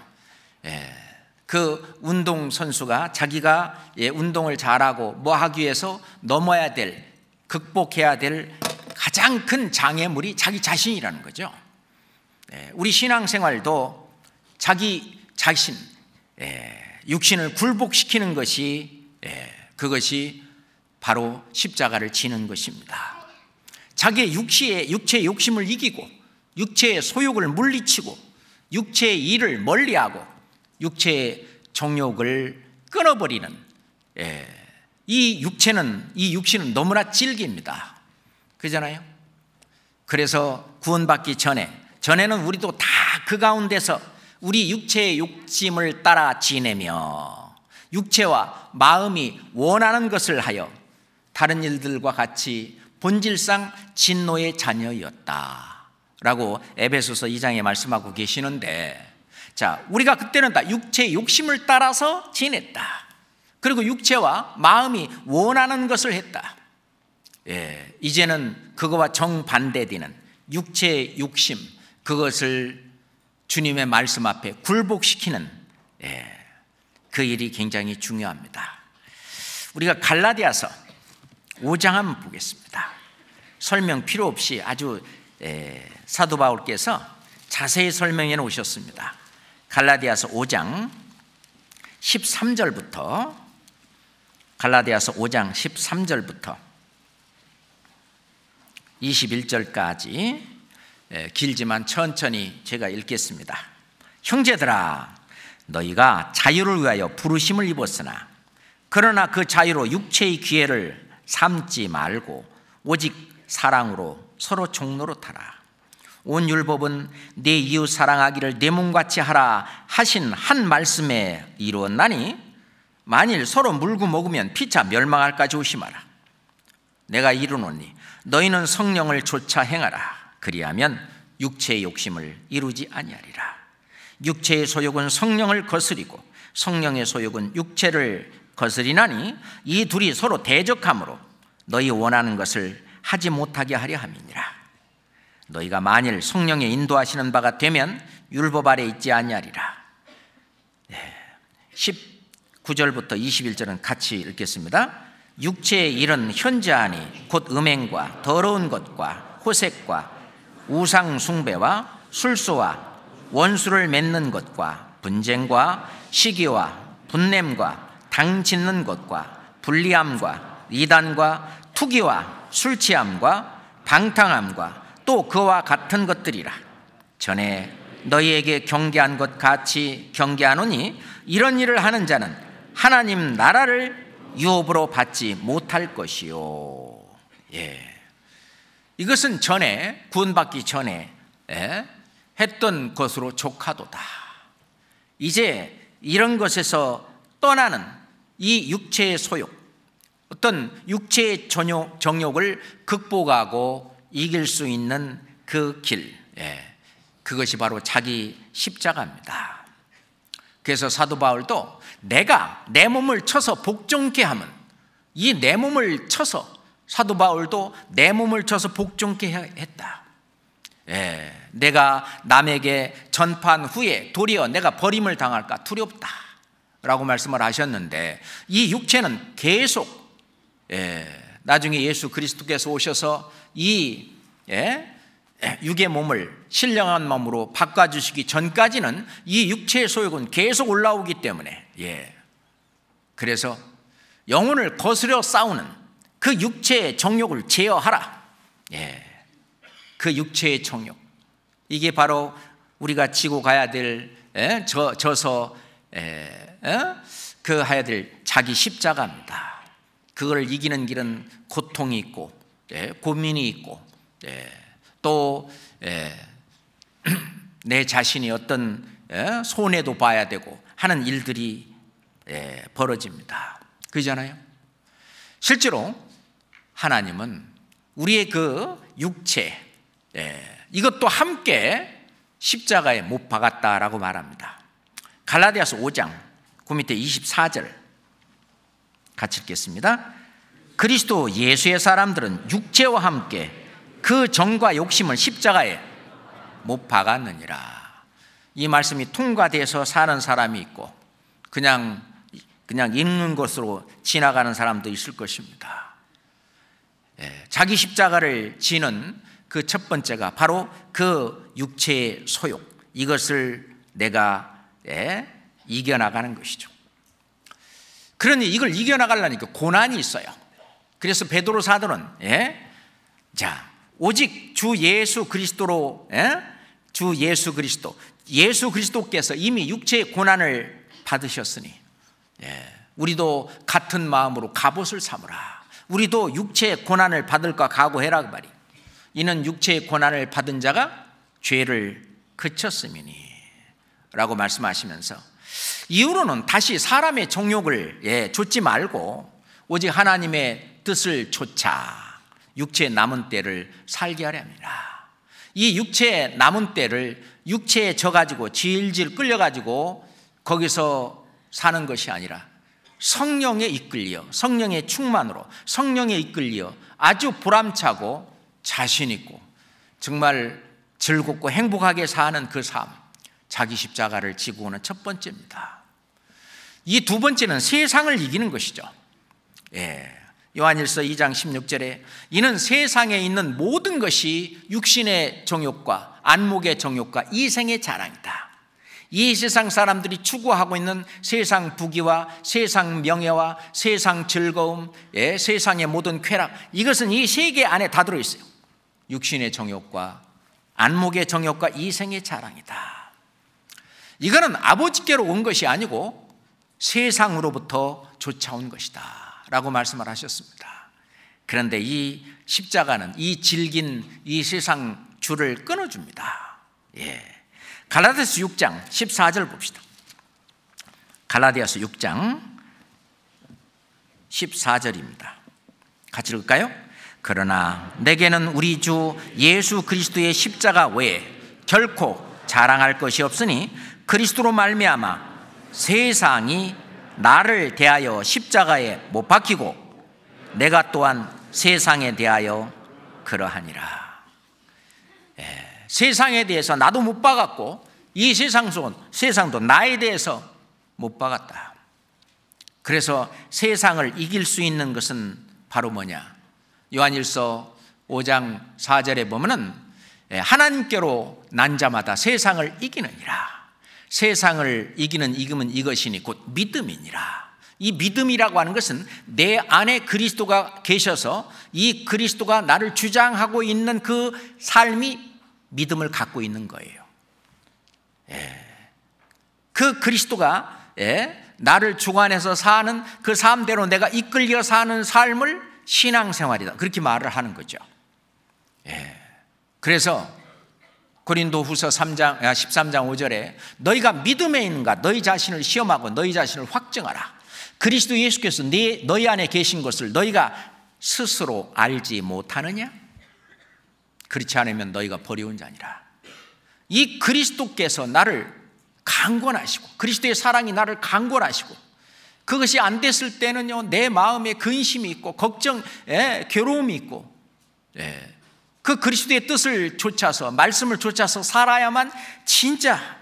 그 운동선수가 자기가 운동을 잘하고 뭐 하기 위해서 넘어야 될, 극복해야 될 가장 큰 장애물이 자기 자신이라는 거죠. 우리 신앙생활도 자기 자신, 육신을 굴복시키는 것이, 그것이 바로 십자가를 지는 것입니다. 자기의 육체의 욕심을 이기고 육체의 소욕을 물리치고 육체의 일을 멀리하고 육체의 정욕을 끊어버리는, 이 육신은 너무나 질깁니다. 그잖아요. 그래서 구원받기 전에는 우리도 다 그 가운데서 우리 육체의 욕심을 따라 지내며 육체와 마음이 원하는 것을 하여 다른 일들과 같이 본질상 진노의 자녀였다라고 에베소서 2장에 말씀하고 계시는데, 자, 우리가 그때는 다 육체의 욕심을 따라서 지냈다. 그리고 육체와 마음이 원하는 것을 했다. 이제는 그거와 정반대되는 육체의 욕심, 그것을 주님의 말씀 앞에 굴복시키는 그 일이 굉장히 중요합니다. 우리가 갈라디아서 5장 한번 보겠습니다. 설명 필요 없이 아주 사도 바울께서 자세히 설명해 놓으셨습니다. 갈라디아서 5장 13절부터, 갈라디아서 5장 13절부터 21절까지 길지만 천천히 제가 읽겠습니다. 형제들아, 너희가 자유를 위하여 부르심을 입었으나 그러나 그 자유로 육체의 기회를 삼지 말고 오직 사랑으로 서로 종노릇하라. 온 율법은 내 이웃 사랑하기를 내 몸같이 하라 하신 한 말씀에 이루었나니 만일 서로 물고 먹으면 피차 멸망할까 조심하라. 내가 이르노니 너희는 성령을 좇아 행하라. 그리하면 육체의 욕심을 이루지 아니하리라. 육체의 소욕은 성령을 거스리고 성령의 소욕은 육체를 거스리나니 이 둘이 서로 대적함으로 너희 원하는 것을 하지 못하게 하려 함이니라. 너희가 만일 성령의 인도하시는 바가 되면 율법 아래 있지 아니하리라. 19절부터 21절은 같이 읽겠습니다. 육체의 일은 현저하니 곧 음행과 더러운 것과 호색과 우상 숭배와 술수와 원수를 맺는 것과 분쟁과 시기와 분냄과 당 짓는 것과 불리함과 이단과 투기와 술취함과 방탕함과 또 그와 같은 것들이라. 전에 너희에게 경계한 것 같이 경계하노니 이런 일을 하는 자는 하나님 나라를 유업으로 받지 못할 것이요. 이것은 전에 구원받기 전에 했던 것으로 족하도다. 이제 이런 것에서 떠나는 이 육체의 소욕, 어떤 육체의 정욕을 극복하고 이길 수 있는 그 길, 그것이 바로 자기 십자가입니다. 그래서 사도 바울도 내가 내 몸을 쳐서 복종케 하면, 이 내 몸을 쳐서, 사도 바울도 내 몸을 쳐서 복종케 했다. 내가 남에게 전파한 후에 도리어 내가 버림을 당할까 두렵다 라고 말씀을 하셨는데, 이 육체는 계속 나중에 예수 그리스도께서 오셔서 이 육의 몸을 신령한 몸으로 바꿔주시기 전까지는 이 육체의 소욕은 계속 올라오기 때문에, 그래서 영혼을 거스려 싸우는 그 육체의 정욕을 제어하라. 그 육체의 정욕, 이게 바로 우리가 지고 가야 될 져서 그 해야 될 자기 십자가입니다. 그걸 이기는 길은 고통이 있고 고민이 있고 또 내 자신이 어떤 손해도 봐야 되고 하는 일들이 벌어집니다. 그렇잖아요. 실제로 하나님은 우리의 그 육체, 이것도 함께 십자가에 못 박았다라고 말합니다. 갈라디아서 5장 그 밑에 24절 같이 읽겠습니다. 그리스도 예수의 사람들은 육체와 함께 그 정과 욕심을 십자가에 못 박았느니라. 이 말씀이 통과돼서 사는 사람이 있고 그냥 읽는 것으로 지나가는 사람도 있을 것입니다. 자기 십자가를 지는 그 첫 번째가 바로 그 육체의 소욕, 이것을 내가 이겨나가는 것이죠. 그러니 이걸 이겨나가려니까 고난이 있어요. 그래서 베드로 사도는 오직 주 예수 그리스도로, 주 예수 그리스도께서 이미 육체의 고난을 받으셨으니 우리도 같은 마음으로 갑옷을 삼으라. 우리도 육체의 고난을 받을까 각오해라 그 말이. 이는 육체의 고난을 받은 자가 죄를 그쳤음이니 라고 말씀하시면서, 이후로는 다시 사람의 정욕을 좇지 말고 오직 하나님의 뜻을 좇아 육체의 남은 때를 살게 하려 합니다. 이 육체의 남은 때를 육체에 져가지고 질질 끌려가지고 거기서 사는 것이 아니라 성령에 이끌려, 성령의 충만으로 성령에 이끌려 아주 보람차고 자신 있고 정말 즐겁고 행복하게 사는 그 삶, 자기 십자가를 지고 오는 첫 번째입니다. 이 두 번째는 세상을 이기는 것이죠. 요한일서 2장 16절에 이는 세상에 있는 모든 것이 육신의 정욕과 안목의 정욕과 이생의 자랑이다. 이 세상 사람들이 추구하고 있는 세상 부귀와 세상 명예와 세상 즐거움, 세상의 모든 쾌락, 이것은 이 세계 안에 다 들어있어요. 육신의 정욕과 안목의 정욕과 이생의 자랑이다. 이거는 아버지께로 온 것이 아니고 세상으로부터 쫓아온 것이다 라고 말씀을 하셨습니다. 그런데 이 십자가는 이 질긴 이 세상 줄을 끊어줍니다. 갈라디아서 6장 14절 봅시다. 갈라디아서 6장 14절입니다. 같이 읽을까요? 그러나 내게는 우리 주 예수 그리스도의 십자가 외에 결코 자랑할 것이 없으니 그리스도로 말미암아 세상이 나를 대하여 십자가에 못 박히고 내가 또한 세상에 대하여 그러하니라. 세상에 대해서 나도 못 박았고 이 세상도 나에 대해서 못 박았다. 그래서 세상을 이길 수 있는 것은 바로 뭐냐? 요한일서 5장 4절에 보면은 하나님께로 난 자마다 세상을 이기느니라. 세상을 이기는 이금은 이것이니 곧 믿음이니라. 이 믿음이라고 하는 것은 내 안에 그리스도가 계셔서 이 그리스도가 나를 주장하고 있는 그 삶이 믿음을 갖고 있는 거예요. 그 그리스도가 나를 주관해서 사는 그 삶대로 내가 이끌려 사는 삶을 신앙생활이다, 그렇게 말을 하는 거죠. 그래서 고린도후서 13장 5절에 너희가 믿음에 있는가 너희 자신을 시험하고 너희 자신을 확증하라. 그리스도 예수께서 너희 안에 계신 것을 너희가 스스로 알지 못하느냐? 그렇지 않으면 너희가 버리운 자니라. 이 그리스도께서 나를 강권하시고 그리스도의 사랑이 나를 강권하시고 그것이 안 됐을 때는요, 내 마음에 근심이 있고 걱정, 괴로움이 있고, 그 그리스도의 뜻을 쫓아서 말씀을 쫓아서 살아야만 진짜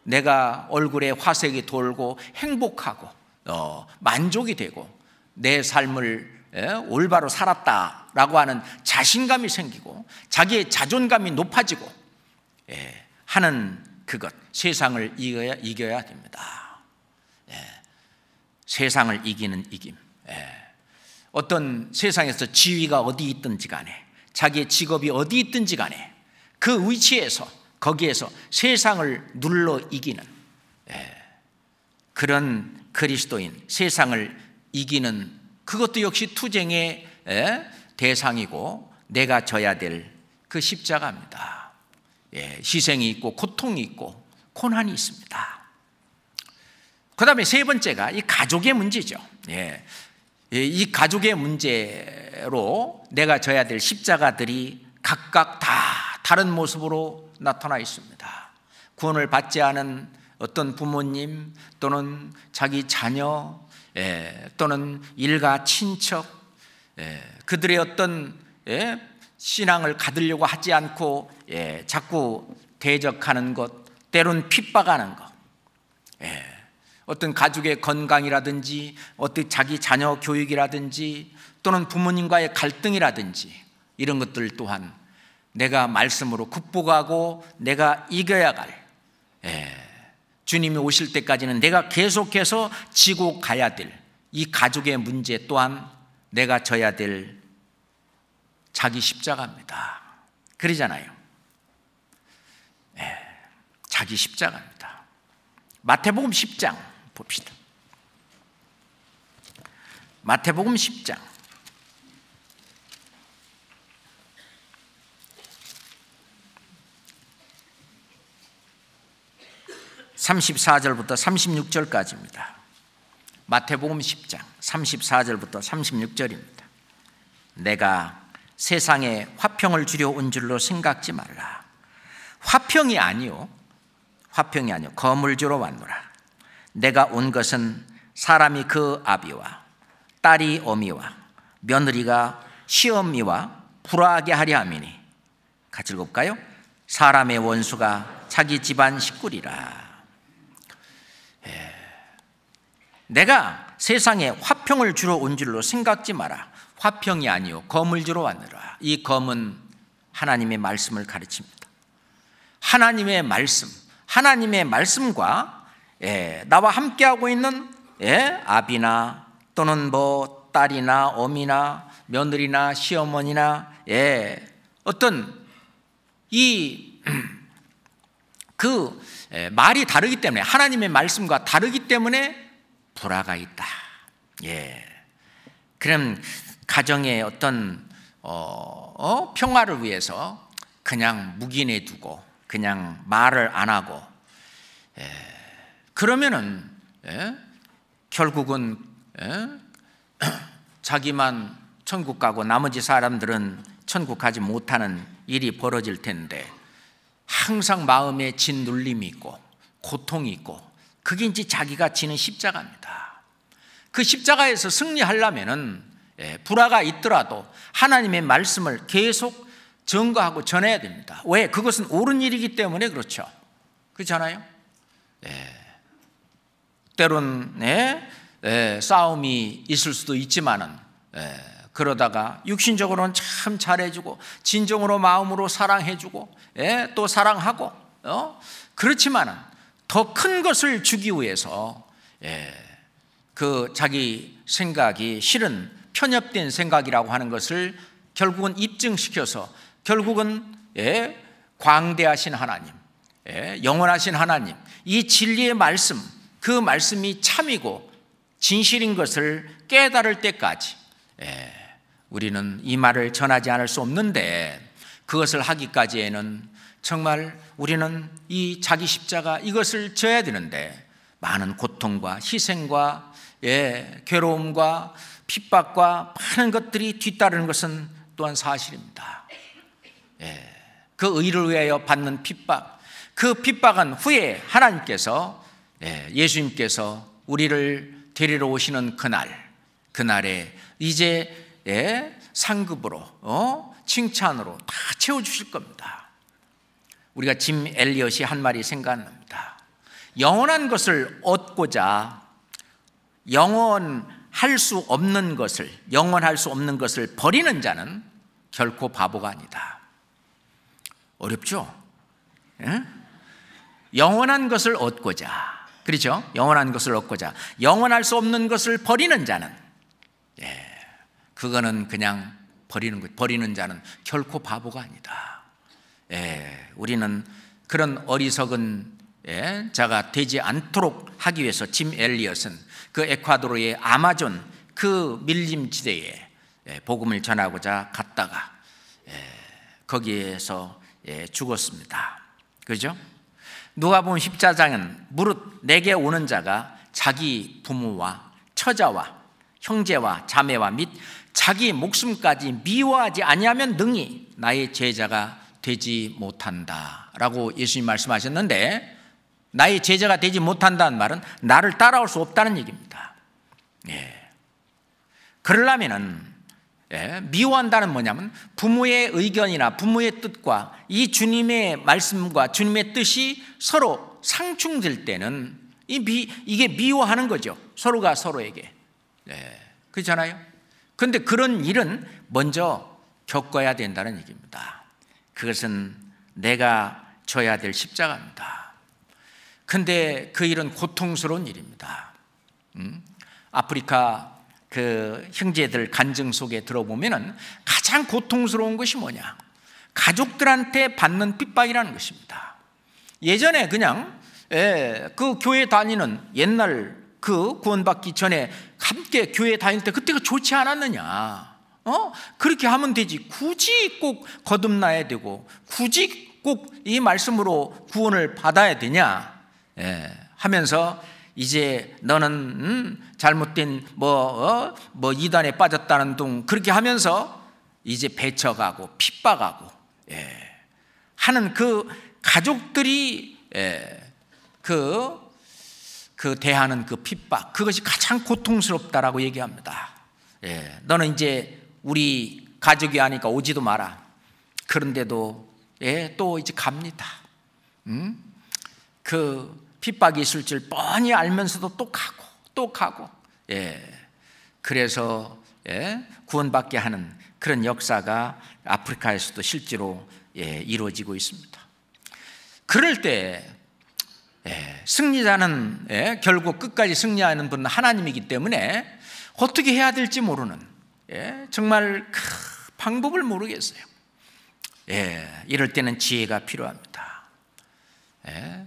내가 얼굴에 화색이 돌고 행복하고 만족이 되고 내 삶을 올바로 살았다라고 하는 자신감이 생기고 자기의 자존감이 높아지고 하는 그것, 세상을 이겨야 됩니다. 세상을 이기는 이김. 어떤 세상에서 지위가 어디 있든지 간에 자기의 직업이 어디 있든지 간에 그 위치에서 거기에서 세상을 눌러 이기는 그런 그리스도인, 세상을 이기는 그것도 역시 투쟁의 대상이고 내가 져야 될 그 십자가입니다. 희생이 있고 고통이 있고 고난이 있습니다. 그 다음에 세 번째가 이 가족의 문제죠. 이 가족의 문제로 내가 져야 될 십자가들이 각각 다 다른 모습으로 나타나 있습니다. 구원을 받지 않은 어떤 부모님 또는 자기 자녀 또는 일가 친척, 그들의 어떤 신앙을 가두려고 하지 않고 자꾸 대적하는 것, 때론 핍박하는 것, 어떤 가족의 건강이라든지 어떤 자기 자녀 교육이라든지 또는 부모님과의 갈등이라든지 이런 것들 또한 내가 말씀으로 극복하고 내가 이겨야 갈, 주님이 오실 때까지는 내가 계속해서 지고 가야 될 이 가족의 문제 또한 내가 져야 될 자기 십자가입니다. 그러잖아요. 자기 십자가입니다. 마태복음 10장 봅시다. 마태복음 10장 34절부터 36절까지입니다. 마태복음 10장 34절부터 36절입니다. 내가 세상에 화평을 주려 온 줄로 생각지 말라. 화평이 아니요 검을 주러 왔노라. 내가 온 것은 사람이 그 아비와 딸이 어미와 며느리가 시어미와 불화하게 하려 함이니, 같이 읽어볼까요? 사람의 원수가 자기 집안 식구리라. 내가 세상에 화평을 주러 온 줄로 생각지 마라. 화평이 아니요 검을 주러 왔노라. 이 검은 하나님의 말씀을 가르칩니다. 하나님의 말씀, 하나님의 말씀과 나와 함께하고 있는 아비나 또는 뭐 딸이나 어미나 며느리나 시어머니나 어떤 그 말이 다르기 때문에, 하나님의 말씀과 다르기 때문에 불화가 있다. 그럼 가정의 어떤 평화를 위해서 그냥 묵인해 두고 그냥 말을 안 하고 그러면은 결국은 자기만 천국 가고 나머지 사람들은 천국 가지 못하는 일이 벌어질 텐데, 항상 마음에 짓눌림이 있고 고통이 있고 그게 이제 자기가 지는 십자가입니다. 그 십자가에서 승리하려면은 불화가 있더라도 하나님의 말씀을 계속 증거하고 전해야 됩니다. 왜? 그것은 옳은 일이기 때문에 그렇죠. 그렇잖아요. 때론 싸움이 있을 수도 있지만은 그러다가 육신적으로는 참 잘해주고 진정으로 마음으로 사랑해주고 또 사랑하고 그렇지만은 더 큰 것을 주기 위해서 그 자기 생각이 실은 편협된 생각이라고 하는 것을 결국은 입증시켜서 결국은 광대하신 하나님, 영원하신 하나님, 이 진리의 말씀, 그 말씀이 참이고 진실인 것을 깨달을 때까지 우리는 이 말을 전하지 않을 수 없는데, 그것을 하기까지에는 정말 우리는 이 자기 십자가 이것을 져야 되는데 많은 고통과 희생과 괴로움과 핍박과 많은 것들이 뒤따르는 것은 또한 사실입니다. 그 의를 위하여 받는 핍박, 그 핍박은 후에 하나님께서 예수님께서 우리를 데리러 오시는 그날에 이제 상급으로 칭찬으로 다 채워주실 겁니다. 우리가 짐 엘리엇이 한 말이 생각납니다. 영원한 것을 얻고자 영원할 수 없는 것을 버리는 자는 결코 바보가 아니다. 어렵죠? 영원한 것을 얻고자, 그렇죠? 영원한 것을 얻고자 영원할 수 없는 것을 버리는 자는 그거는 그냥 버리는 자는 결코 바보가 아니다. 우리는 그런 어리석은 자가 되지 않도록 하기 위해서 짐 엘리엇은 그 에콰도르의 아마존 그 밀림지대에 복음을 전하고자 갔다가 거기에서 죽었습니다. 그죠? 누가복음 14장은 무릇 내게 오는 자가 자기 부모와 처자와 형제와 자매와 및 자기 목숨까지 미워하지 아니하면 능히 나의 제자가 되지 못한다 라고 예수님 말씀하셨는데, 나의 제자가 되지 못한다는 말은 나를 따라올 수 없다는 얘기입니다. 그러려면은 미워한다는 뭐냐면 부모의 의견이나 부모의 뜻과 이 주님의 말씀과 주님의 뜻이 서로 상충될 때는 이게 미워하는 거죠. 서로가 서로에게. 그렇잖아요. 그런데 그런 일은 먼저 겪어야 된다는 얘기입니다. 그것은 내가 져야 될 십자가입니다. 그런데 그 일은 고통스러운 일입니다. 아프리카 그 형제들 간증 속에 들어보면은 가장 고통스러운 것이 뭐냐? 가족들한테 받는 핍박이라는 것입니다. 예전에 그냥 그 교회 다니는 옛날 그 구원받기 전에 함께 교회 다닐 때 그때가 좋지 않았느냐? 그렇게 하면 되지. 굳이 꼭 거듭나야 되고 굳이 꼭 이 말씀으로 구원을 받아야 되냐? 하면서 이제 너는 잘못된 뭐 이단에 빠졌다는 둥 그렇게 하면서 이제 배척하고 핍박하고 하는 그 가족들이 그 대하는 그 핍박, 그것이 가장 고통스럽다라고 얘기합니다. 너는 이제 우리 가족이 아니까 오지도 마라. 그런데도 또 이제 갑니다. 그 핍박이 있을 줄 뻔히 알면서도 또 가고 그래서 구원받게 하는 그런 역사가 아프리카에서도 실제로 이루어지고 있습니다. 그럴 때 승리자는 결국 끝까지 승리하는 분은 하나님이기 때문에 어떻게 해야 될지 모르는 정말 방법을 모르겠어요. 이럴 때는 지혜가 필요합니다.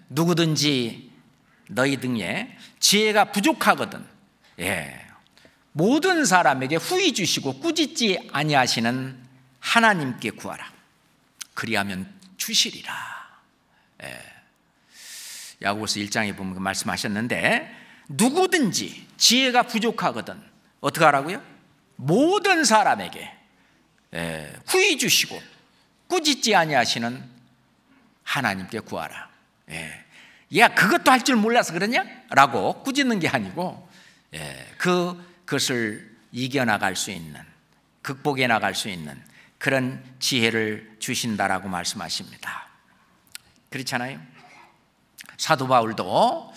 누구든지 너희 등에 지혜가 부족하거든 모든 사람에게 후히 주시고 꾸짖지 아니하시는 하나님께 구하라. 그리하면 주시리라. 야고보서 1장에 보면 말씀하셨는데, 누구든지 지혜가 부족하거든 어떻게 하라고요? 모든 사람에게 후히 주시고 꾸짖지 아니하시는 하나님께 구하라. 야, 그것도 할 줄 몰라서 그러냐? 라고 꾸짖는 게 아니고, 그것을 이겨나갈 수 있는, 극복해 나갈 수 있는 그런 지혜를 주신다라고 말씀하십니다. 그렇잖아요. 사도 바울도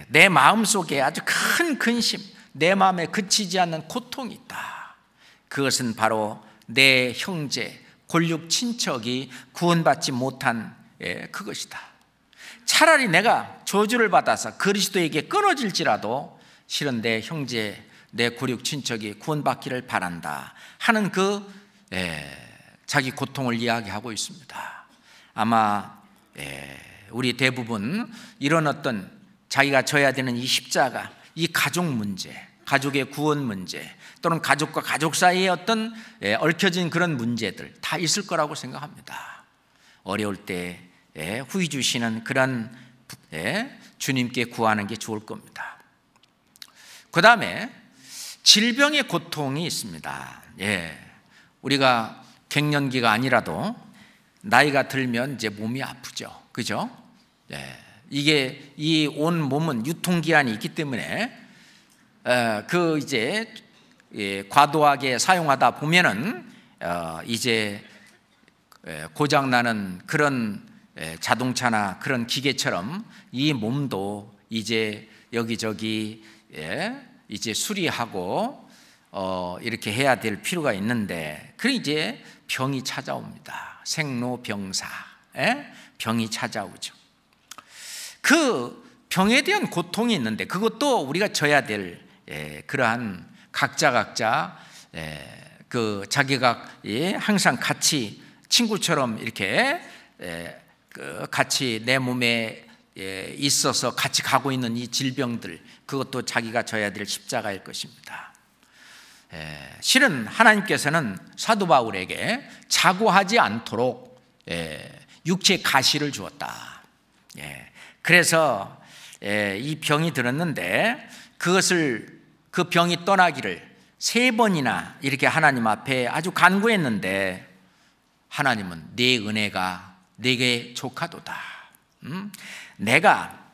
내 마음속에 아주 큰 근심, 내 마음에 그치지 않는 고통이 있다. 그것은 바로 내 형제, 골육 친척이 구원받지 못한 그것이다. 차라리 내가 저주를 받아서 그리스도에게 끊어질지라도 실은 내 형제, 내 골육 친척이 구원받기를 바란다 하는 자기 고통을 이야기하고 있습니다. 아마 우리 대부분 이런 어떤 자기가 져야 되는 이 십자가, 이 가족 문제, 가족의 구원 문제, 또는 가족과 가족 사이에 어떤 얽혀진 그런 문제들 다 있을 거라고 생각합니다. 어려울 때 후히 주시는 그런 주님께 구하는 게 좋을 겁니다. 그 다음에 질병의 고통이 있습니다. 우리가 갱년기가 아니라도 나이가 들면 이제 몸이 아프죠. 그죠? 이게 이 온 몸은 유통기한이 있기 때문에 이제 과도하게 사용하다 보면은 이제 고장나는 그런 자동차나 그런 기계처럼 이 몸도 이제 여기저기 이제 수리하고 이렇게 해야 될 필요가 있는데, 그래 이제 병이 찾아옵니다. 생로병사, 병이 찾아오죠. 그 병에 대한 고통이 있는데 그것도 우리가 져야 될 그러한 각자 그 자기가 항상 같이 친구처럼 이렇게 같이 내 몸에 있어서 같이 가고 있는 이 질병들, 그것도 자기가 져야 될 십자가일 것입니다. 실은 하나님께서는 사도 바울에게 자고하지 않도록 육체 가시를 주었다. 그래서 이 병이 들었는데 그 병이 떠나기를 3번이나 이렇게 하나님 앞에 아주 간구했는데, 하나님은 네 은혜가 내게 족하도다. 내가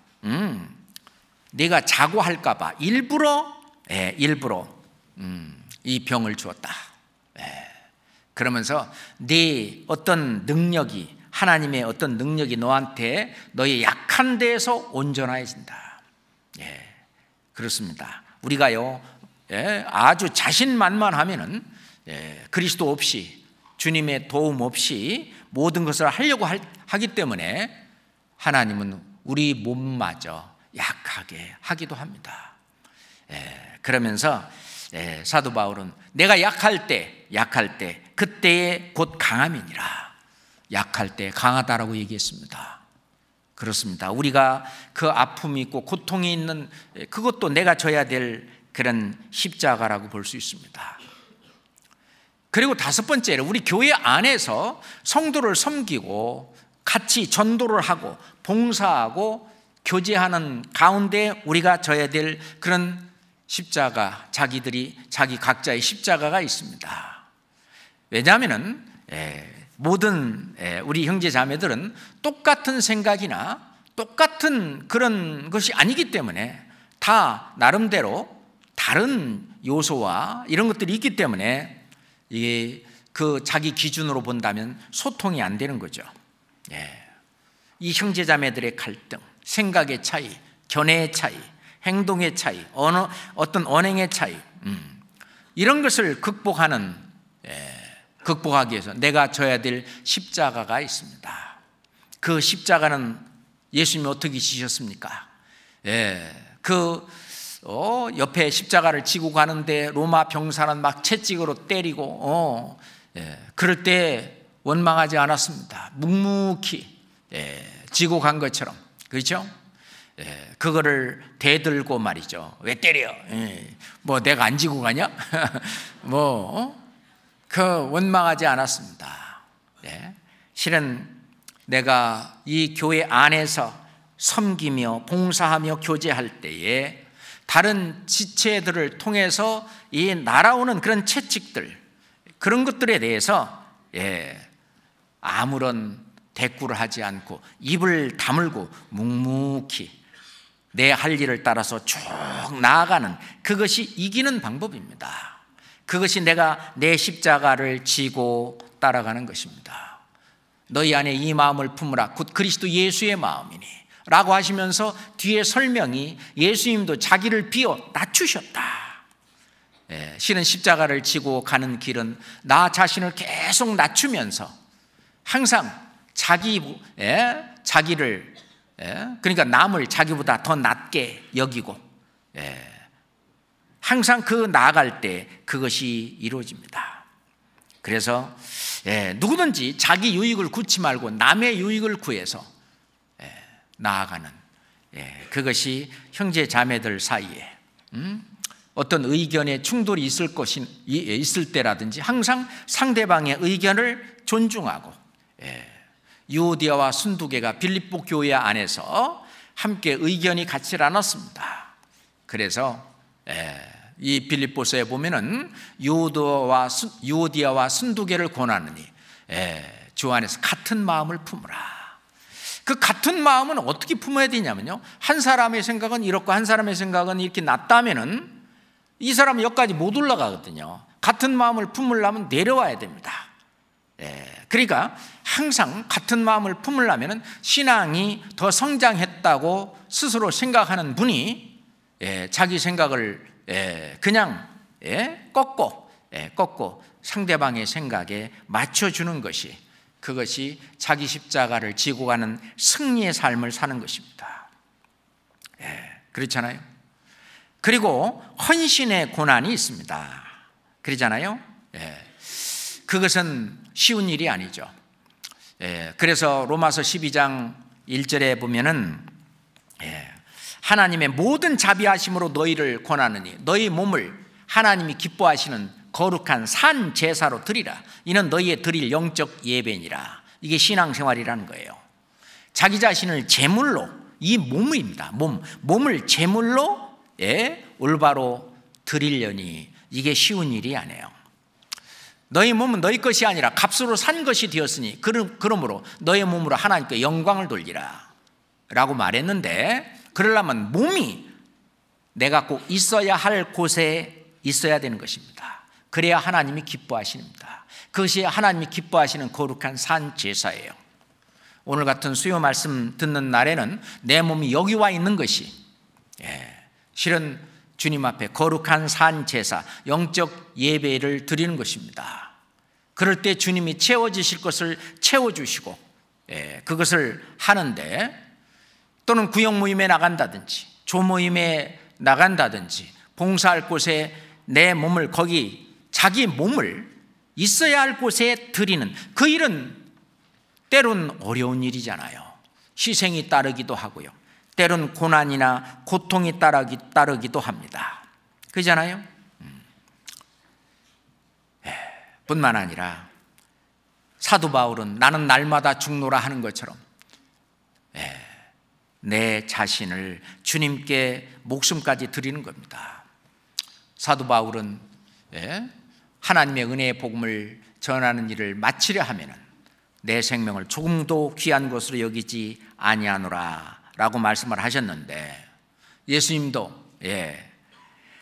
자고할까 봐 일부러 이 병을 주었다. 그러면서 네 어떤 능력이, 하나님의 어떤 능력이 너한테 너의 약한 데에서 온전해진다. 그렇습니다. 우리가요 아주 자신만만하면은 그리스도 없이, 주님의 도움 없이 모든 것을 하려고 하기 때문에 하나님은 우리 몸마저 약하게 하기도 합니다. 그러면서 사도 바울은 내가 약할 때 그때에 곧 강함이니라. 약할 때 강하다라고 얘기했습니다. 그렇습니다. 우리가 그 아픔이 있고 고통이 있는 그것도 내가 져야 될 그런 십자가라고 볼 수 있습니다. 그리고 5번째로 우리 교회 안에서 성도를 섬기고 같이 전도를 하고 봉사하고 교제하는 가운데 우리가 져야 될 그런 십자가, 자기 각자의 십자가가 있습니다. 왜냐하면은 모든 우리 형제 자매들은 똑같은 생각이나 똑같은 그런 것이 아니기 때문에 다 나름대로 다른 요소와 이런 것들이 있기 때문에 이게 그 자기 기준으로 본다면 소통이 안 되는 거죠. 이 형제 자매들의 갈등, 생각의 차이, 견해의 차이, 행동의 차이, 어떤 언행의 차이, 이런 것을 극복하기 위해서 내가 져야 될 십자가가 있습니다. 그 십자가는 예수님이 어떻게 지셨습니까? 옆에 십자가를 지고 가는데 로마 병사는 막 채찍으로 때리고 그럴 때 원망하지 않았습니다. 묵묵히 지고 간 것처럼, 그렇죠? 그거를 대들고 말이죠. 왜 때려? 뭐 내가 안 지고 가냐? 원망하지 않았습니다. 실은 내가 이 교회 안에서 섬기며 봉사하며 교제할 때에 다른 지체들을 통해서 이 날아오는 그런 채찍들, 그런 것들에 대해서 아무런 대꾸를 하지 않고 입을 다물고 묵묵히 내 할 일을 따라서 쭉 나아가는, 그것이 이기는 방법입니다. 그것이 내가 내 십자가를 지고 따라가는 것입니다. 너희 안에 이 마음을 품으라 곧 그리스도 예수의 마음이니 라고 하시면서 뒤에 설명이 예수님도 자기를 비워 낮추셨다. 실은 십자가를 지고 가는 길은 나 자신을 계속 낮추면서 항상 자기를 그러니까 남을 자기보다 더 낮게 여기고 항상 그 나아갈 때 그것이 이루어집니다. 그래서 누구든지 자기 유익을 구치 말고 남의 유익을 구해서 나아가는, 그것이 형제 자매들 사이에 어떤 의견의 충돌이 있을 때라든지 항상 상대방의 의견을 존중하고, 유오디아와 순두개가 빌립보 교회 안에서 함께 의견이 같지 않았습니다. 그래서 이 빌립보서에 보면은 유오디아와 순두개를 권하느니 주 안에서 같은 마음을 품으라. 그 같은 마음은 어떻게 품어야 되냐면요, 한 사람의 생각은 이렇고 한 사람의 생각은 이렇게 낮다면은 이 사람은 여기까지 못 올라가거든요. 같은 마음을 품으려면 내려와야 됩니다. 그러니까 항상 같은 마음을 품으려면 신앙이 더 성장했다고 스스로 생각하는 분이 자기 생각을 그냥 꺾고 상대방의 생각에 맞춰주는 것이, 그것이 자기 십자가를 지고 가는 승리의 삶을 사는 것입니다. 그렇잖아요. 그리고 헌신의 고난이 있습니다. 그러잖아요. 그것은 쉬운 일이 아니죠. 그래서 로마서 12장 1절에 보면은 하나님의 모든 자비하심으로 너희를 권하느니 너희 몸을 하나님이 기뻐하시는 거룩한 산 제사로 드리라. 이는 너희의 드릴 영적 예배니라. 이게 신앙생활이라는 거예요. 자기 자신을 제물로, 이 몸입니다. 몸을 제물로 올바로 드리려니 이게 쉬운 일이 아니에요. 너희 몸은 너희 것이 아니라 값으로 산 것이 되었으니 그러므로 너희 몸으로 하나님께 영광을 돌리라 라고 말했는데, 그러려면 몸이 내가 꼭 있어야 할 곳에 있어야 되는 것입니다. 그래야 하나님이 기뻐하십니다. 그것이 하나님이 기뻐하시는 거룩한 산 제사예요. 오늘 같은 수요 말씀 듣는 날에는 내 몸이 여기 와 있는 것이 실은 주님 앞에 거룩한 산 제사, 영적 예배를 드리는 것입니다. 그럴 때 주님이 채워주실 것을 채워주시고 그것을 하는데, 또는 구역 모임에 나간다든지 조모임에 나간다든지 봉사할 곳에 내 몸을, 거기 자기 몸을 있어야 할 곳에 드리는 그 일은 때론 어려운 일이잖아요. 희생이 따르기도 하고요, 때론 고난이나 고통이 따르기도 합니다. 그렇잖아요. 뿐만 아니라 사도 바울은 나는 날마다 죽노라 하는 것처럼 내 자신을 주님께 목숨까지 드리는 겁니다. 사도 바울은 하나님의 은혜의 복음을 전하는 일을 마치려 하면은 내 생명을 조금도 귀한 것으로 여기지 아니하노라 라고 말씀을 하셨는데, 예수님도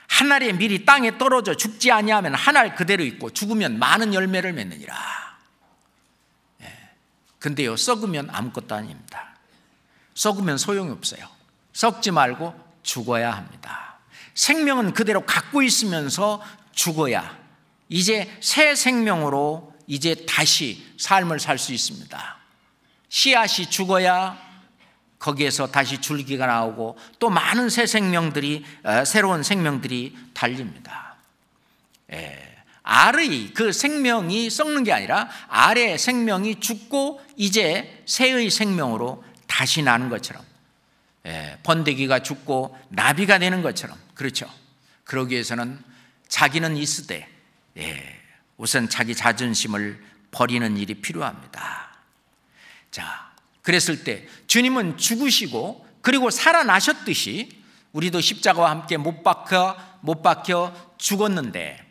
한 알의 밀이 땅에 떨어져 죽지 아니하면 한 알 그대로 있고 죽으면 많은 열매를 맺느니라. 근데요, 썩으면 아무것도 아닙니다. 썩으면 소용이 없어요. 썩지 말고 죽어야 합니다. 생명은 그대로 갖고 있으면서 죽어야 이제 새 생명으로 이제 다시 삶을 살 수 있습니다. 씨앗이 죽어야 거기에서 다시 줄기가 나오고 또 많은 새로운 생명들이 달립니다. 알의 그 생명이 썩는 게 아니라 알의 생명이 죽고 이제 새의 생명으로 다시 나는 것처럼, 번데기가 죽고 나비가 되는 것처럼, 그렇죠. 그러기 위해서는 자기는 있으되 우선 자기 자존심을 버리는 일이 필요합니다. 자, 그랬을 때 주님은 죽으시고 그리고 살아나셨듯이 우리도 십자가와 함께 못 박혀 죽었는데,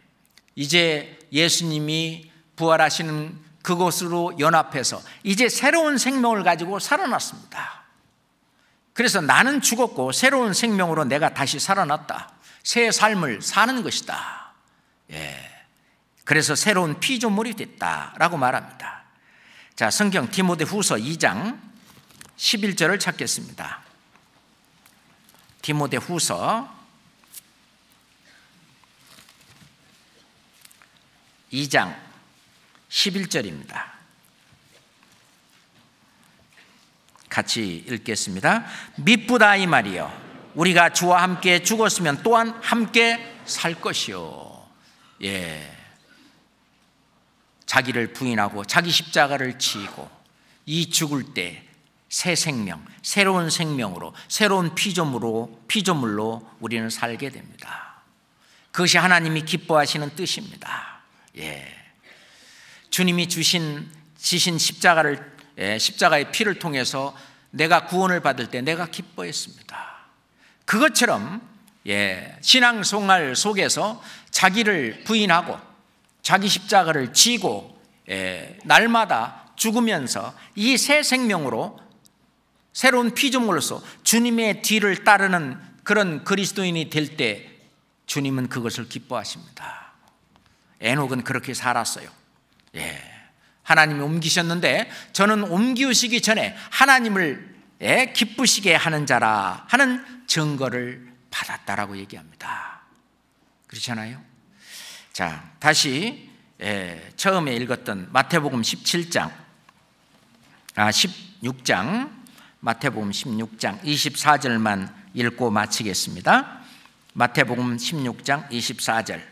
이제 예수님이 부활하시는 그것으로 연합해서 이제 새로운 생명을 가지고 살아났습니다. 그래서 나는 죽었고 새로운 생명으로 내가 다시 살아났다. 새 삶을 사는 것이다. 그래서 새로운 피조물이 됐다라고 말합니다. 자, 성경 디모데후서 2장 11절을 찾겠습니다. 디모데후서 2장 11절입니다. 같이 읽겠습니다. 미쁘다 이 말이요 우리가 주와 함께 죽었으면 또한 함께 살 것이요. 자기를 부인하고 자기 십자가를 지고 이 죽을 때 새 생명, 새로운 생명으로, 새로운 피조물로 우리는 살게 됩니다. 그것이 하나님이 기뻐하시는 뜻입니다. 주님이 지신 십자가의 피를 통해서 내가 구원을 받을 때 내가 기뻐했습니다. 그것처럼 신앙생활 속에서 자기를 부인하고 자기 십자가를 지고 날마다 죽으면서 이 새 생명으로 새로운 피조물로서 주님의 뒤를 따르는 그런 그리스도인이 될 때 주님은 그것을 기뻐하십니다. 에녹은 그렇게 살았어요. 하나님이 옮기셨는데 저는 옮기시기 전에 하나님을 기쁘시게 하는 자라 하는 증거를 받았다라고 얘기합니다. 그렇잖아요. 자, 다시 처음에 읽었던 마태복음 16장 마태복음 16장 24절만 읽고 마치겠습니다. 마태복음 16장 24절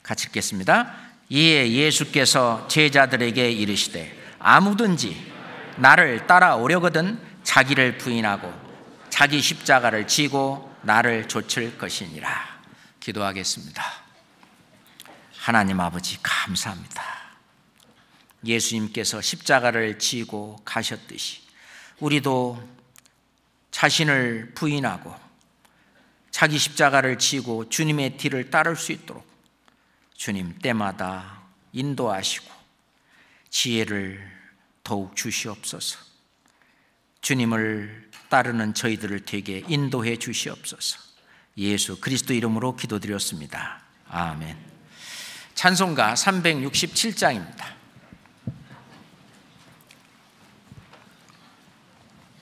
같이 읽겠습니다. 이에 예수께서 제자들에게 이르시되 아무든지 나를 따라오려거든 자기를 부인하고 자기 십자가를 지고 나를 좇을 것이니라. 기도하겠습니다. 하나님 아버지 감사합니다. 예수님께서 십자가를 지고 가셨듯이 우리도 자신을 부인하고 자기 십자가를 지고 주님의 뒤를 따를 수 있도록 주님 때마다 인도하시고 지혜를 더욱 주시옵소서. 주님을 따르는 저희들을 되게 인도해 주시옵소서. 예수 그리스도 이름으로 기도드렸습니다. 아멘. 찬송가 367장입니다.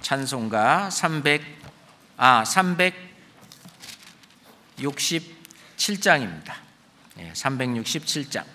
찬송가 367장입니다. 367장.